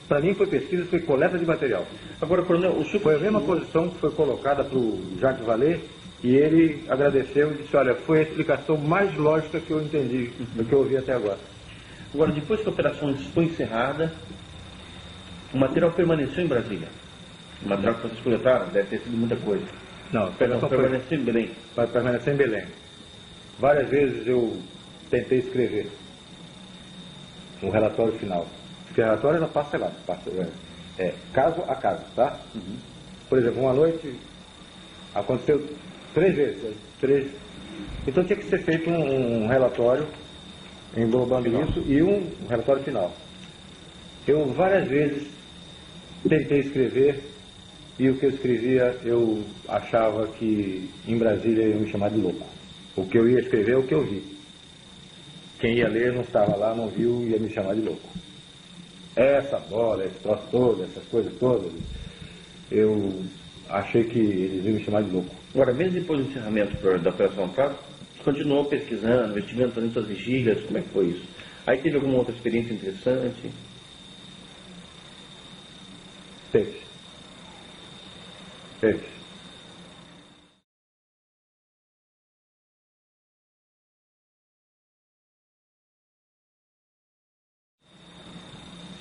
Para mim foi pesquisa, foi coleta de material. Agora, coronel, o senhor... Foi a mesma posição que foi colocada para o Jacques Vallée, e ele agradeceu e disse, olha, foi a explicação mais lógica que eu entendi, do que eu ouvi até agora. Agora, depois que a operação foi encerrada, o material permaneceu em Brasília. O material que vocês coletaram deve ter sido muita coisa. Não, a operação permaneceu em Belém. Vai permanecer em Belém. Várias vezes eu tentei escrever um relatório final. Porque o relatório era parcelado, caso a caso, tá? Por exemplo, uma noite aconteceu 3 vezes. Então tinha que ser feito um relatório englobando isso e um relatório final. Eu várias vezes tentei escrever e o que eu escrevia eu achava que em Brasília iam me chamar de louco. O que eu ia escrever é o que eu vi. Quem ia ler não estava lá, não viu, ia me chamar de louco. Essa bola, esse troço todo, essas coisas todas, eu achei que eles iam me chamar de louco. Agora, mesmo depois do encerramento da Operação Prato, você continuou pesquisando, investigando também suas vigílias, como é que foi isso? Aí teve alguma outra experiência interessante? Teve.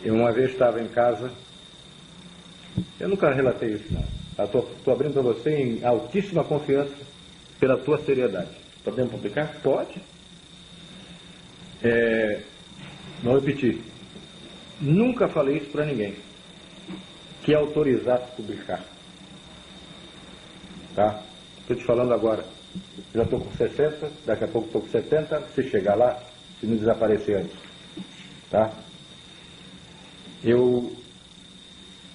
Eu uma vez estava em casa, eu nunca relatei isso não. Estou abrindo para você em altíssima confiança pela tua seriedade. Podemos publicar? Pode. Vou repetir. Nunca falei isso para ninguém que autorizasse publicar. Tá? Estou te falando agora. Já estou com 60, daqui a pouco estou com 70, se chegar lá, se não desaparecer antes. Tá? Eu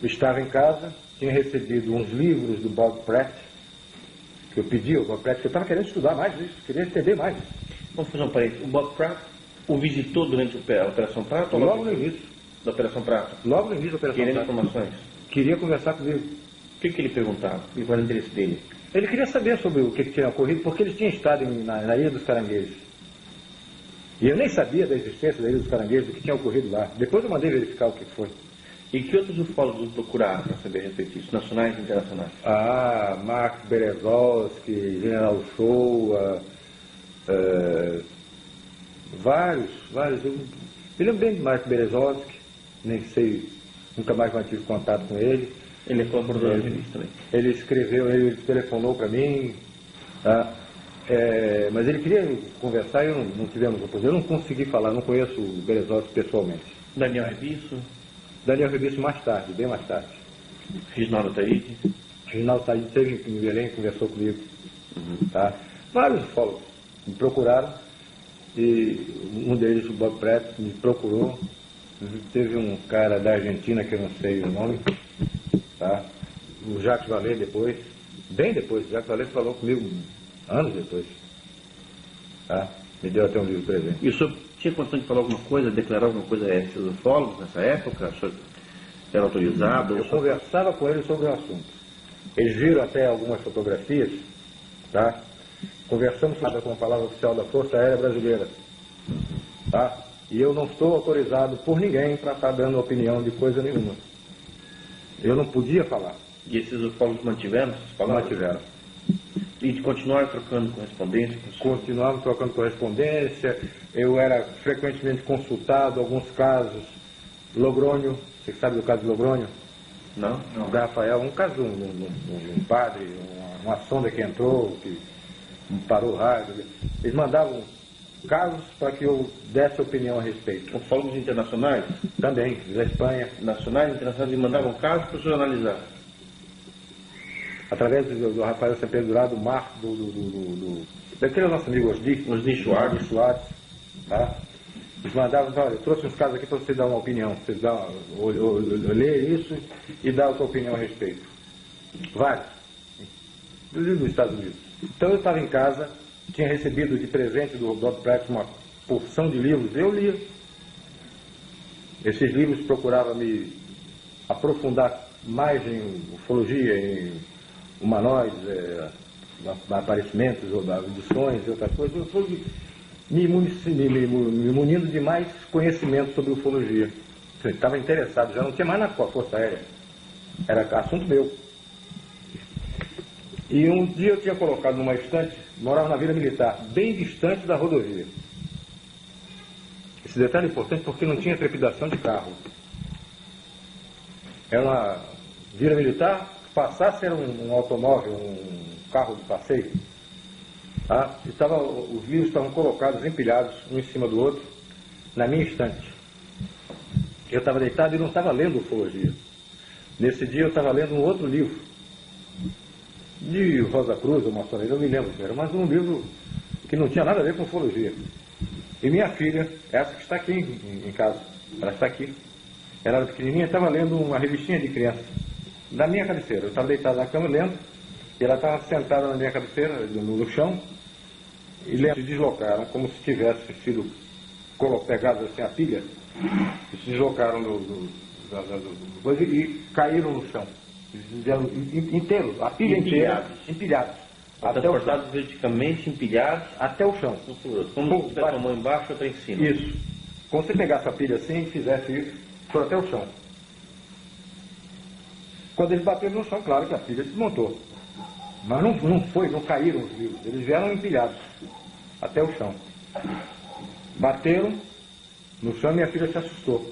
estava em casa, tinha recebido uns livros do Bob Pratt, que eu pedi ao Bob Pratt, que eu estava querendo estudar mais isso, queria entender mais. Vamos fazer um parênteses. O Bob Pratt o visitou durante a Operação Prato? Logo no início. Da Operação Prato? Logo no início da Operação Querendo Prato. informações? Queria conversar comigo. O que ele perguntava? E qual era o interesse dele? Ele queria saber sobre o que tinha ocorrido, porque ele tinha estado na Ilha dos Caranguejos. E eu nem sabia da existência da Ilha dos Caranguejos, do que tinha ocorrido lá. Depois eu mandei verificar o que foi. E que outros ufólogos procuraram para saber a respeito disso, nacionais e internacionais? Mark Berezovsky, General Shoa, vários. Eu me lembro bem de Mark Berezovsky, nem sei, nunca mais mantive contato com ele. Ele é colaborador da revista também. Ele escreveu, ele telefonou para mim, tá? Mas ele queria conversar e não tivemos oportunidade. Eu não consegui falar, não conheço o Berezovsky pessoalmente. Daniel Rebisso? Daniel Rebisso mais tarde, bem mais tarde. Reginaldo Taíde? Reginaldo Taíde esteve em Belém, conversou comigo. Tá? Vários ufólogos me procuraram e um deles, o Bob Pratt, me procurou. Teve um cara da Argentina que eu não sei o nome, tá? O Jacques Vallée depois, bem depois, o Jacques Vallée falou comigo anos depois, tá? Me deu até um livro presente. E o senhor tinha condição de falar alguma coisa, declarar alguma coisa a esses ufólogos nessa época? O senhor era autorizado? Eu conversava com eles sobre o assunto. Eles viram até algumas fotografias, tá? Conversamos com a palavra oficial da Força Aérea Brasileira, tá? E eu não estou autorizado por ninguém para estar dando opinião de coisa nenhuma. Eu não podia falar. E esses ufólogos mantiveram essas palavras? Mantiveram. E de continuar trocando correspondência? Continuávamos trocando correspondência. Eu era frequentemente consultado, alguns casos. Logrônio, você sabe do caso de Logrônio? Não? Da Rafael, um caso de um padre, uma sonda que entrou, que parou o rádio. Eles mandavam casos para que eu desse opinião a respeito. Ufólogos internacionais? Também, da Espanha. Nacionais e internacionais, e mandavam casos para o senhor analisar? Através do Rafael Sependurado, do Marco, daquele nosso amigo Osni Schwartz, tá? Eles mandavam, olha, eu trouxe uns casos aqui para você dar uma opinião, você ler isso e dar a sua opinião a respeito. Vários. Inclusive dos Estados Unidos. Então eu estava em casa, tinha recebido de presente do Bob Pratt uma porção de livros, eu lia. Esses livros procuravam me aprofundar mais em ufologia, em humanoides, aparecimentos, ou abduções e outras coisas. Eu fui me munindo de mais conhecimento sobre ufologia. Eu estava interessado, já não tinha mais na Força Aérea. Era assunto meu. E um dia eu tinha colocado numa estante, morava na Vila Militar, bem distante da rodovia. Esse detalhe é importante porque não tinha trepidação de carro. Era uma Vila Militar, passasse era um automóvel, um carro de passeio. Tá? E os livros estavam colocados, empilhados, um em cima do outro, na minha estante. Eu estava deitado e não estava lendo ufologia. Nesse dia eu estava lendo um outro livro, de Rosa Cruz ou maçonaria, eu não me lembro, mas um livro que não tinha nada a ver com ufologia. E minha filha, essa que está aqui em casa, ela está aqui, ela era pequenininha, estava lendo uma revistinha de criança, da minha cabeceira. Eu estava deitado na cama lendo, e ela estava sentada na minha cabeceira, no chão, e se deslocaram, como se tivesse sido pegados assim a pilha, e se deslocaram e caíram no chão. Inteiros, a pilha inteira, empilhados. Transportados verticalmente, empilhados até o chão. Como se tivesse uma mão embaixo e outra em cima. Isso. Como se pegasse a pilha assim e fizesse isso, foi até o chão. Quando eles bateram no chão, claro que a pilha desmontou. Mas não caíram os livros, eles vieram empilhados até o chão. Bateram no chão e minha filha se assustou.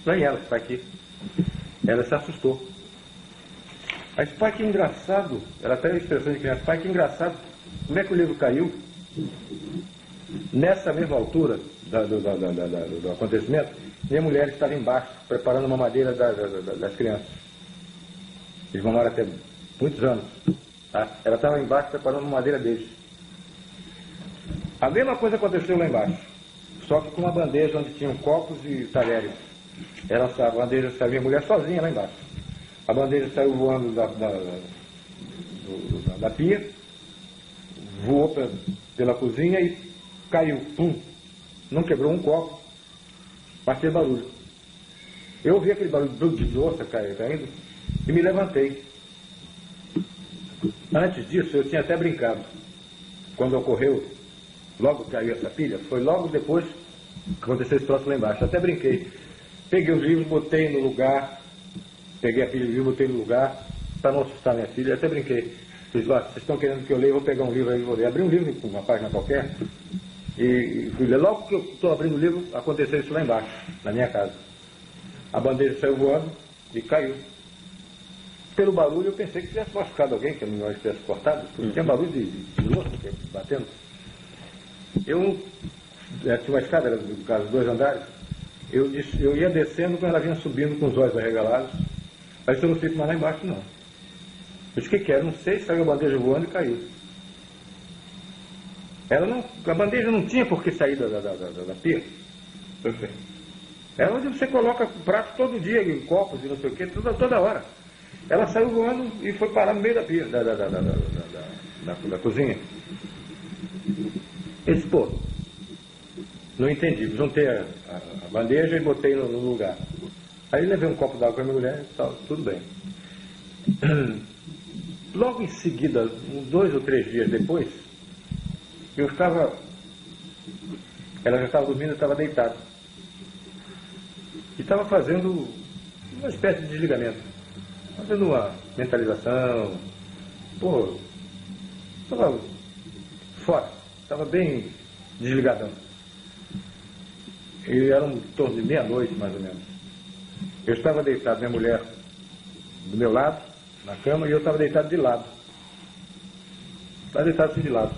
Nem ela que está aqui. Ela se assustou. Mas, pai, que engraçado. Ela até a expressão de criança, pai, que engraçado. Como é que o livro caiu? Nessa mesma altura do acontecimento, minha mulher estava embaixo, preparando uma madeira das crianças. Eles moraram até muitos anos. Tá? Ela estava embaixo preparando uma madeira deles. A mesma coisa aconteceu lá embaixo, só que com uma bandeja onde tinham copos e talheres. A bandeja saiu, minha mulher sozinha lá embaixo. A bandeja saiu voando da pia, voou pela cozinha e caiu. Pum! Não quebrou um copo, mas fez barulho. Eu ouvi aquele barulho de louça caindo e me levantei. Antes disso, eu tinha até brincado. Quando ocorreu, logo que caiu essa pilha, foi logo depois que aconteceu esse troço lá embaixo. Até brinquei. Peguei os livros, botei no lugar, peguei a pilha de livro, botei no lugar, para não assustar minha filha. Até brinquei. Fiz, vocês estão querendo que eu leia, eu vou pegar um livro aí e vou ler. Abri um livro com uma página qualquer e fui ler. Logo que eu estou abrindo o livro, aconteceu isso lá embaixo, na minha casa. A bandeja saiu voando e caiu. Pelo barulho, eu pensei que tivesse machucado alguém, que não tivesse cortado, porque tinha barulho de louça batendo. Eu tinha uma escada, era no caso, 2 andares. Eu ia descendo quando ela vinha subindo com os olhos arregalados. Aí eu não fico mais lá embaixo, não. Eu disse, o que era? Não sei, saiu a bandeja voando e caiu. A bandeja não tinha por que sair da pia. Perfeito. É onde você coloca prato todo dia, em copos e não sei o que, toda hora. Ela saiu voando e foi parar no meio da pia, da cozinha. Eu disse, pô, não entendi. Juntei a bandeja e botei no lugar. Aí levei um copo d'água para minha mulher e tal, tudo bem. Logo em seguida, 2 ou 3 dias depois, ela já estava dormindo, eu estava deitado. E estava fazendo uma espécie de desligamento. Fazendo uma mentalização. Pô, estava fora, estava bem desligadão. E era em torno de meia-noite, mais ou menos. Eu estava deitado, minha mulher do meu lado, na cama, e eu estava deitado de lado. Estava deitado assim de lado.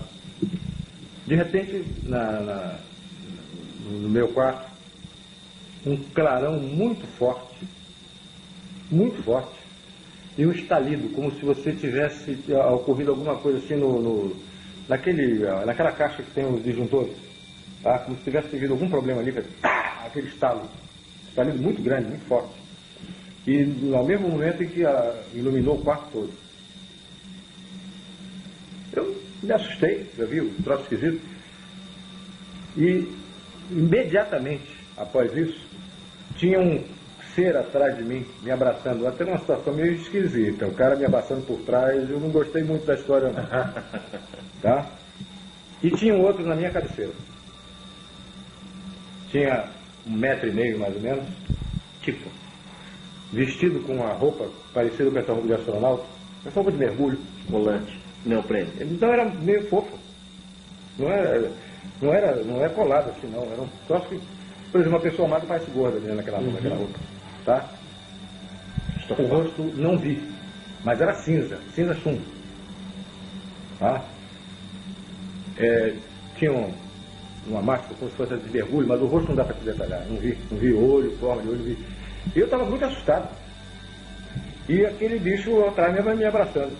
De repente, no meu quarto, um clarão muito forte, e um estalido, como se você tivesse ocorrido alguma coisa assim naquela caixa que tem os disjuntores, tá? Como se tivesse tido algum problema ali, aquele estalido muito grande, muito forte. E ao mesmo momento em que iluminou o quarto todo. Eu me assustei, já vi o troço esquisito. E imediatamente após isso, tinha um cera atrás de mim, me abraçando. Até uma situação meio esquisita. O cara me abraçando por trás, eu não gostei muito da história, não. Tá? E tinha um outro na minha cabeceira. Tinha 1,5 metro mais ou menos, tipo, vestido com uma roupa parecida com essa roupa de astronauta, essa roupa de mergulho. Volante, neoprene. Então era meio fofo. Não é colado assim, não. Era um troço que, por exemplo, uma pessoa amada parece gorda dentro daquela roupa. Tá? O rosto não vi, mas era cinza chumbo. Tá? Tinha uma máscara como se fosse de mergulho, mas o rosto não dá para te detalhar. Não vi olho, forma de olho, vi. E eu estava muito assustado. E aquele bicho atrás me abraçando.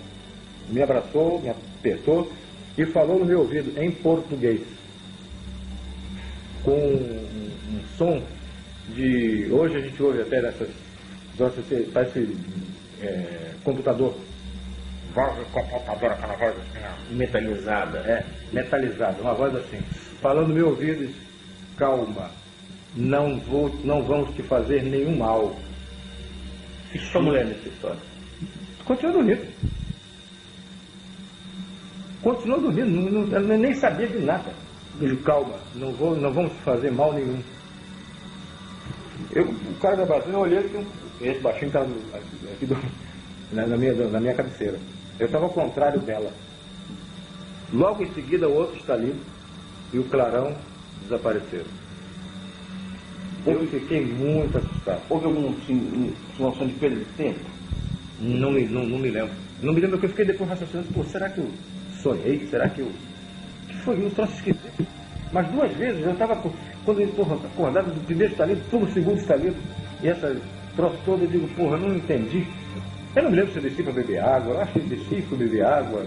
Me abraçou, me apertou e falou no meu ouvido em português, com um som de... Hoje a gente ouve até nessas... Parece computador. Voz de computador, aquela voz assim. Metalizada. Metalizada, uma voz assim. Falando no meu ouvido, disse, calma, não vamos te fazer nenhum mal. E sua mulher nessa história? Continua dormindo. Ela nem sabia de nada. Ele, calma, não vamos te fazer mal nenhum. O cara da bacia, eu olhei assim, esse baixinho estava aqui na minha cabeceira. Eu estava ao contrário dela. Logo em seguida o outro estalido e o clarão desapareceram. Eu fiquei muito assustado. Houve alguma situação de perda de tempo? Não me lembro. Não me lembro que eu fiquei depois raciocinando, pô, será que eu sonhei? Será que eu... que foi um troço esquisito? Mas 2 vezes eu estava, quando ele acordado do primeiro estalido, pelo segundo estalido, e essa troço todo, eu digo, porra, eu não entendi. Eu não me lembro se eu desci para beber água, eu acho que eu desci para beber água,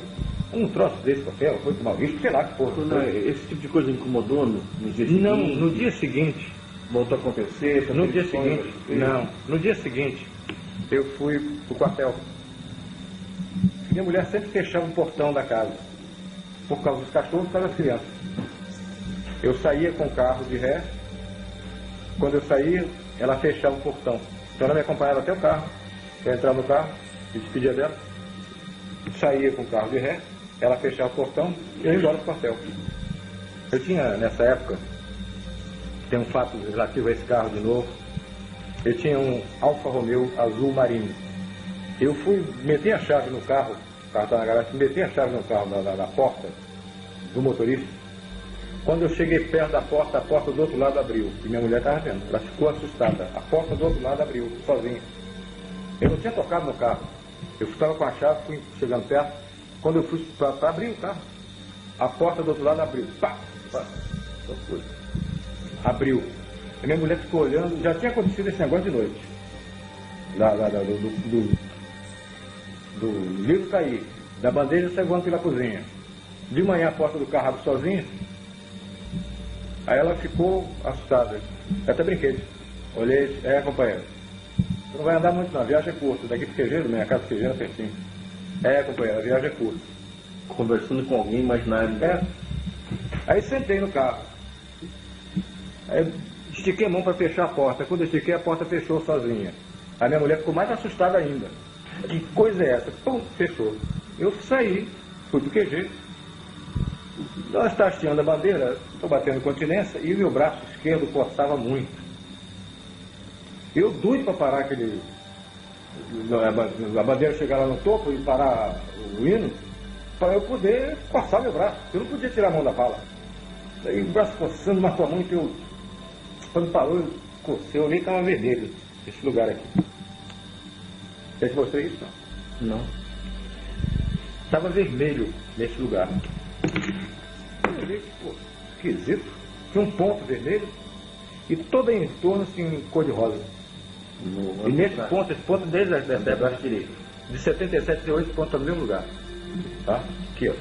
um troço desse papel, foi tomar risco, sei lá que porra. Esse tipo de coisa incomodou no dia seguinte? Não, no dia seguinte. Voltou a acontecer? No dia seguinte, não. No dia seguinte, eu fui pro quartel. Minha mulher sempre fechava o portão da casa, por causa dos cachorros e por causa das crianças. Eu saía com o carro de ré, quando eu saía, ela fechava o portão. Então ela me acompanhava até o carro, eu entrava no carro, me despedia dela, saía com o carro de ré, ela fechava o portão e eu ia embora pro quartel. Eu tinha, nessa época, tem um fato relativo a esse carro de novo, eu tinha um Alfa Romeo azul marinho. Eu fui meter a chave no carro, o carro estava na garagem, meti a chave no carro, na porta do motorista. Quando eu cheguei perto da porta, a porta do outro lado abriu. E minha mulher estava vendo, ela ficou assustada. A porta do outro lado abriu, sozinha. Eu não tinha tocado no carro. Eu estava com a chave, fui chegando perto. Quando eu fui para abrir o carro, a porta do outro lado abriu. Pá! Abriu. A minha mulher ficou olhando, já tinha acontecido esse negócio de noite. Do livro cair, da bandeja sair voando pela cozinha. De manhã a porta do carro abre sozinha. Aí ela ficou assustada. Eu até brinquei. Olhei, companheiro, você não vai andar muito não, a viagem é curta. Daqui pro Quejeiro, minha casa Quejeiro é pertinho. Companheiro, a viagem é curta. Conversando com alguém imaginário. Aí sentei no carro. Aí estiquei a mão para fechar a porta. Quando eu estiquei, a porta fechou sozinha. A minha mulher ficou mais assustada ainda. Que coisa é essa? Pum, fechou. Eu saí, fui pro QG. Nós está hasteando a bandeira, estou batendo continência e o meu braço esquerdo coçava muito. Eu doido para parar aquele... a bandeira chegar lá no topo e parar o hino, para eu poder coçar meu braço. Eu não podia tirar a mão da bala. Daí o braço coçando, matou muito. Quando parou, eu cocei, eu olhei e estava vermelho esse lugar aqui. Já te mostrei isso? Não. Estava vermelho nesse lugar. Eu olhei, pô, esquisito. Tinha um ponto vermelho e todo em torno assim, cor de rosa. E nesse ponto, esse ponto desde essa braço direito, de 77 a 8 pontos no mesmo lugar. Tá? Aqui, ó.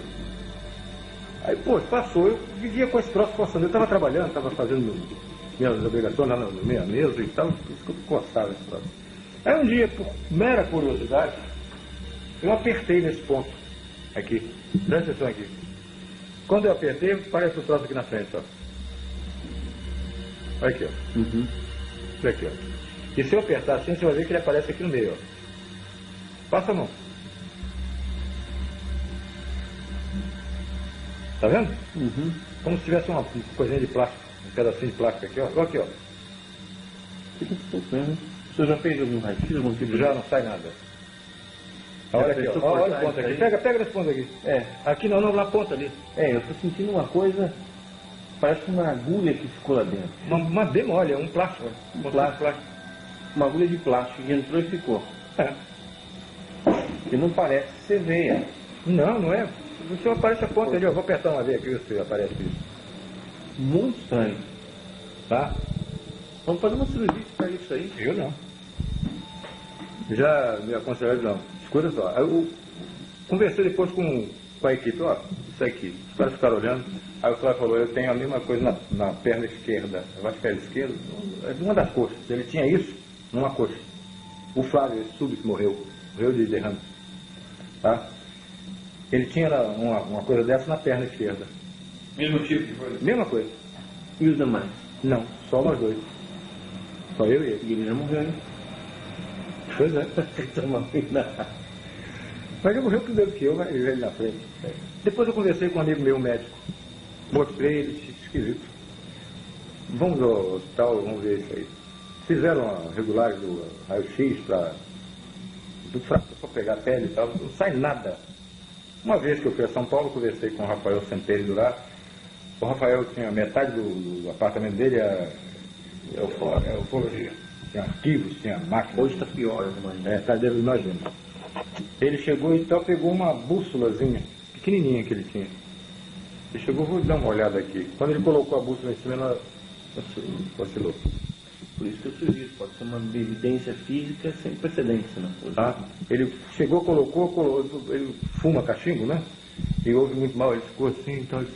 Aí, pô, passou, eu vivia com esse troço coçando. Eu estava trabalhando, estava fazendo minhas obrigações lá na minha mesa e tal, por isso que eu coçava esse troço. Aí um dia, por mera curiosidade, eu apertei nesse ponto. Aqui. Presta atenção aqui. Quando eu apertei, parece o troço aqui na frente, ó. Olha aqui, ó. Isso aqui, ó. Que se eu apertar assim, você vai ver que ele aparece aqui no meio, ó. Passa a mão. Tá vendo? Uhum. Como se tivesse uma coisinha de plástico, um pedacinho de plástico aqui, ó. Olha aqui, ó. Fica sofrendo. O senhor já fez algum raio-x, algum tipo de... Já não sai nada. Olha aqui, ó. Olha a ponta aqui. Pega essa ponta aqui. É. Aqui não, na ponta ali. Eu tô sentindo uma coisa, parece uma agulha que ficou lá dentro. Uma demole, é um plástico. Plástico. Uma agulha de plástico que entrou e ficou. Que não parece ser veia. Não é. O senhor aparece a ponta ali, ó. Vou apertar uma vez aqui, ver se aparece isso. Muito estranho. Tá? Vamos fazer uma cirurgia para isso aí. Eu não. Já me aconselharam, não. Escuta só. Eu conversei depois com a equipe, ó, isso aqui. Os caras ficaram olhando. Aí o Flávio falou, eu tenho a mesma coisa na perna esquerda. Eu acho que era esquerda. É de uma das coxas. Ele tinha isso numa coxa. O Flávio, esse súbito, morreu de derrame. Tá? Ele tinha uma coisa dessa na perna esquerda. Mesmo tipo de coisa? Mesma coisa. E os demais? Não, só nós dois. Só eu e ele. E ele já morreu, hein? Pois é. Mas ele morreu primeiro que eu, mas ele na frente. Depois eu conversei com um amigo meu, médico. Mostrei, ele disse, esquisito. Vamos ao hospital, vamos ver isso aí. Fizeram a regulagem do raio-x para pegar a pele e tal, não sai nada. Uma vez que eu fui a São Paulo, conversei com o Rafael Semperi lá. O Rafael tinha metade do apartamento dele, é ufologia. Tinha arquivos, tinha máquina. Hoje está pior, né? Tá dentro, imagina. Ele chegou e então pegou uma bússolazinha, pequenininha que ele tinha. Ele chegou, vou dar uma olhada aqui. Quando ele colocou a bússola em cima, ela vacilou. Por isso que eu sugiro, pode ser uma evidência física sem precedentes, né? Tá? Ele chegou, colocou, ele fuma cachimbo, né? E ouve muito mal, ele ficou assim, então ele...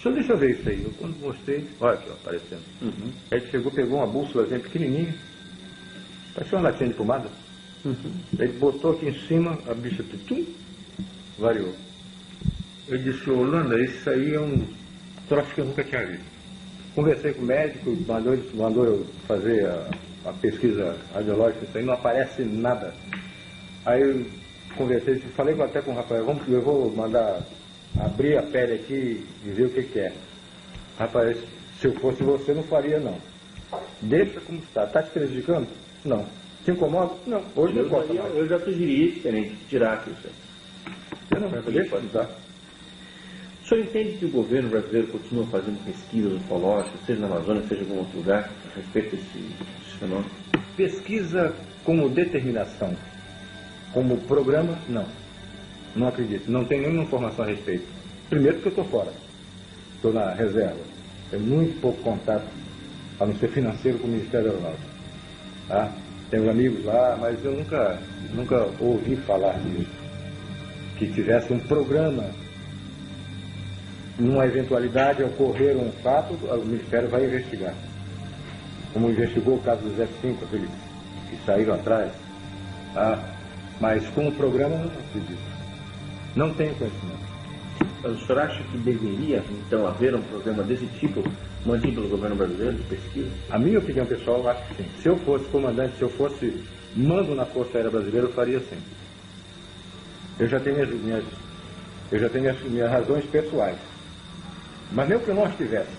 Deixa eu ver isso aí. Eu quando mostrei, olha aqui, ó, aparecendo. Uhum. Aí ele chegou, pegou uma bússolazinha pequenininha, parecia uma latinha de pomada. Uhum. Ele botou aqui em cima, a bicha tum, variou. Eu disse, Holanda, isso aí é um troço que eu nunca tinha visto. Conversei com o médico, mandou eu fazer a pesquisa radiológica, isso aí não aparece nada. Aí eu conversei, falei até com o Rafael, eu vou mandar abrir a pele aqui e ver o que é. Rapaz, se eu fosse você, não faria não. Deixa como está. Está te prejudicando? Não. Te incomoda? Não. Hoje não importa mais. Eu já sugeri diferente, tirar isso aí. Eu não, deixa como está. O senhor entende que o governo brasileiro continua fazendo pesquisas ufológicas, seja na Amazônia, seja em algum outro lugar, a respeito desse fenômeno? Pesquisa como determinação, como programa, não. Não acredito. Não tenho nenhuma informação a respeito. Primeiro porque eu estou fora. Estou na reserva. Tenho muito pouco contato, a não ser financeiro, com o Ministério da Aeronáutica. Tá? Tenho amigos lá, mas eu nunca ouvi falar disso. Que tivesse um programa, numa eventualidade, ocorrer um fato, o Ministério vai investigar. Como investigou o caso dos F-5, aqueles que saíram atrás. Tá? Mas com o programa, não acredito. Não tenho conhecimento. Mas o senhor acha que deveria, então, haver um programa desse tipo, mantido pelo governo brasileiro, de pesquisa? A minha opinião pessoal, eu acho que sim. Se eu fosse comandante, se eu fosse mando na Força Aérea Brasileira, eu faria sim. Eu já tenho minhas razões pessoais. Mas mesmo que eu não as tivesse,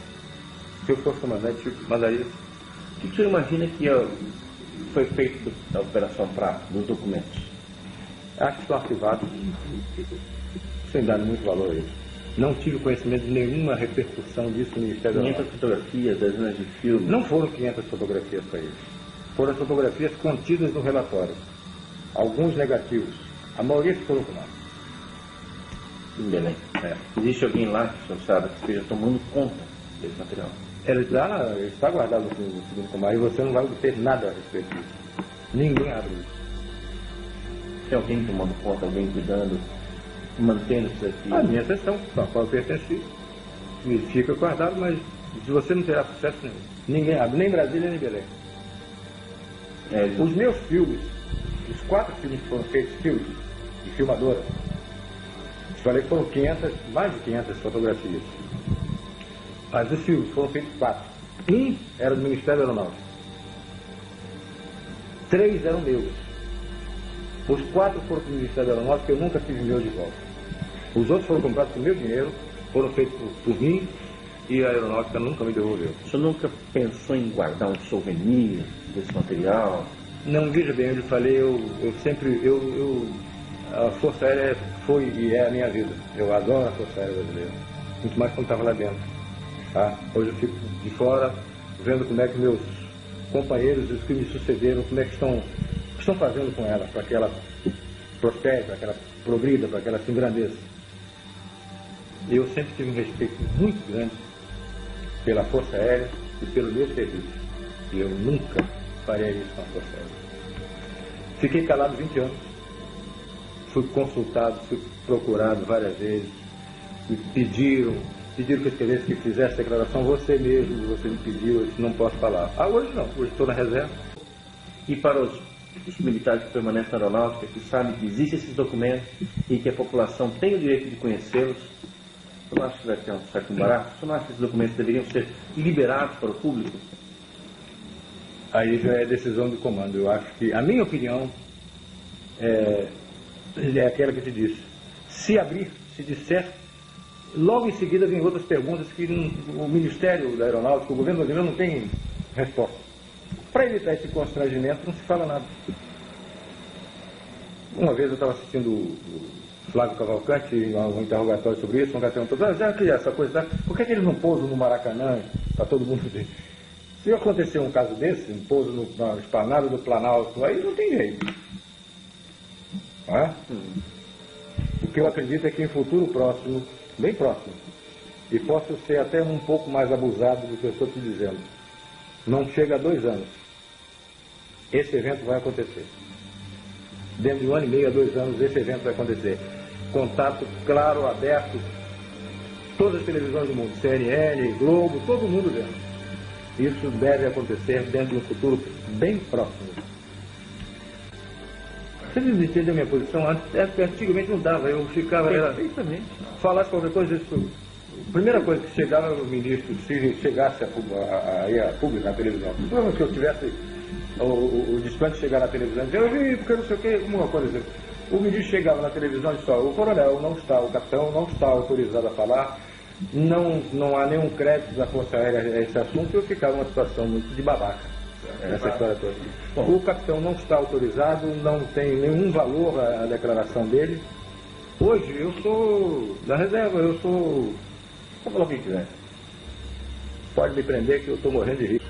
se eu fosse comandante, eu mandaria sim. O que o senhor imagina que foi feito da Operação Prato, dos documentos? Acho que estão arquivados, sem dar muito valor a isso. Não tive conhecimento de nenhuma repercussão disso no Ministério da 500 fotografias, dezenas de filmes. Não foram 500 fotografias para eles. Foram as fotografias contidas no relatório. Alguns negativos. A maioria foram com nós. Em Belém. Existe alguém lá que o senhor sabe que esteja tomando conta desse material? Ele está guardado no segundo comando e você não vai obter nada a respeito disso. Ninguém abre isso. Tem alguém tomando conta, alguém cuidando, mantendo isso aqui? A minha seção, a qual eu pertenci, fica guardado, mas se você não terá sucesso nenhum. Ninguém abre, nem Brasília, nem Belém. Os meus filmes, os 4 filmes que foram feitos, filmes de filmadora, eu falei que foram mais de 500 fotografias. Mas os filmes foram feitos 4. Um era do Ministério da Aeronáutica. 3 eram meus. Os 4 foram para o Ministério da Aeronáutica, eu nunca tive meu de volta. Os outros foram comprados com meu dinheiro, foram feitos por mim, e a Aeronáutica nunca me devolveu. O senhor nunca pensou em guardar um souvenir desse material? Não, veja bem, eu lhe falei, a Força Aérea foi e é a minha vida. Eu adoro a Força Aérea Brasileira, muito mais quando estava lá dentro. Tá? Hoje eu fico de fora, vendo como é que meus companheiros, os que me sucederam, como é que estão fazendo com ela, para que ela prospere, para que ela progrida, para que ela se engrandeça. Eu sempre tive um respeito muito grande pela Força Aérea e pelo meu serviço. E eu nunca faria isso com a Força Aérea. Fiquei calado 20 anos. Fui consultado, fui procurado várias vezes. Me pediram que eu escrevesse, que fizesse declaração. Você mesmo, você me pediu, eu disse, não posso falar. Hoje não, hoje estou na reserva. E para os militares que permanecem na aeronáutica, que sabem que existem esses documentos e que a população tem o direito de conhecê-los, você não acha que vai ter um certo embaraço? Você não acha que esses documentos deveriam ser liberados para o público? Aí já é decisão do comando. Eu acho que, a minha opinião, é aquela que te disse. Se abrir, se disser, logo em seguida vem outras perguntas que o Ministério da Aeronáutica, o governo brasileiro não tem resposta. Para evitar esse constrangimento, não se fala nada. Uma vez eu estava assistindo o Flávio Cavalcante, um interrogatório sobre isso, um cara perguntou, essa coisa, por que eles não pousam no Maracanã, para todo mundo ver? Se acontecer um caso desse, um pouso na esplanada do Planalto, aí não tem jeito. Não é? O que eu acredito é que em futuro próximo, bem próximo, e posso ser até um pouco mais abusado do que eu estou te dizendo, não chega a 2 anos, esse evento vai acontecer. Dentro de 1 ano e meio a 2 anos, esse evento vai acontecer. Contato claro, aberto, todas as televisões do mundo, CNN, Globo, todo mundo vendo. Isso deve acontecer dentro de um futuro bem próximo. Você entendeu a minha posição? Antigamente não dava, eu ficava... Falasse qualquer coisa, isso... A primeira coisa que chegava o ministro, se chegasse a público na televisão, se eu tivesse o desplante chegar na televisão, eu vi porque não sei o que, alguma coisa assim. O ministro chegava na televisão e disse, o coronel não está, o capitão não está autorizado a falar, não há nenhum crédito da Força Aérea a esse assunto, e eu ficava numa situação muito de babaca nessa história toda. O capitão não está autorizado, não tem nenhum valor a declaração dele. Hoje eu sou da reserva, eu sou... Vou falar o que quiser. Pode me prender que eu estou morrendo de rir.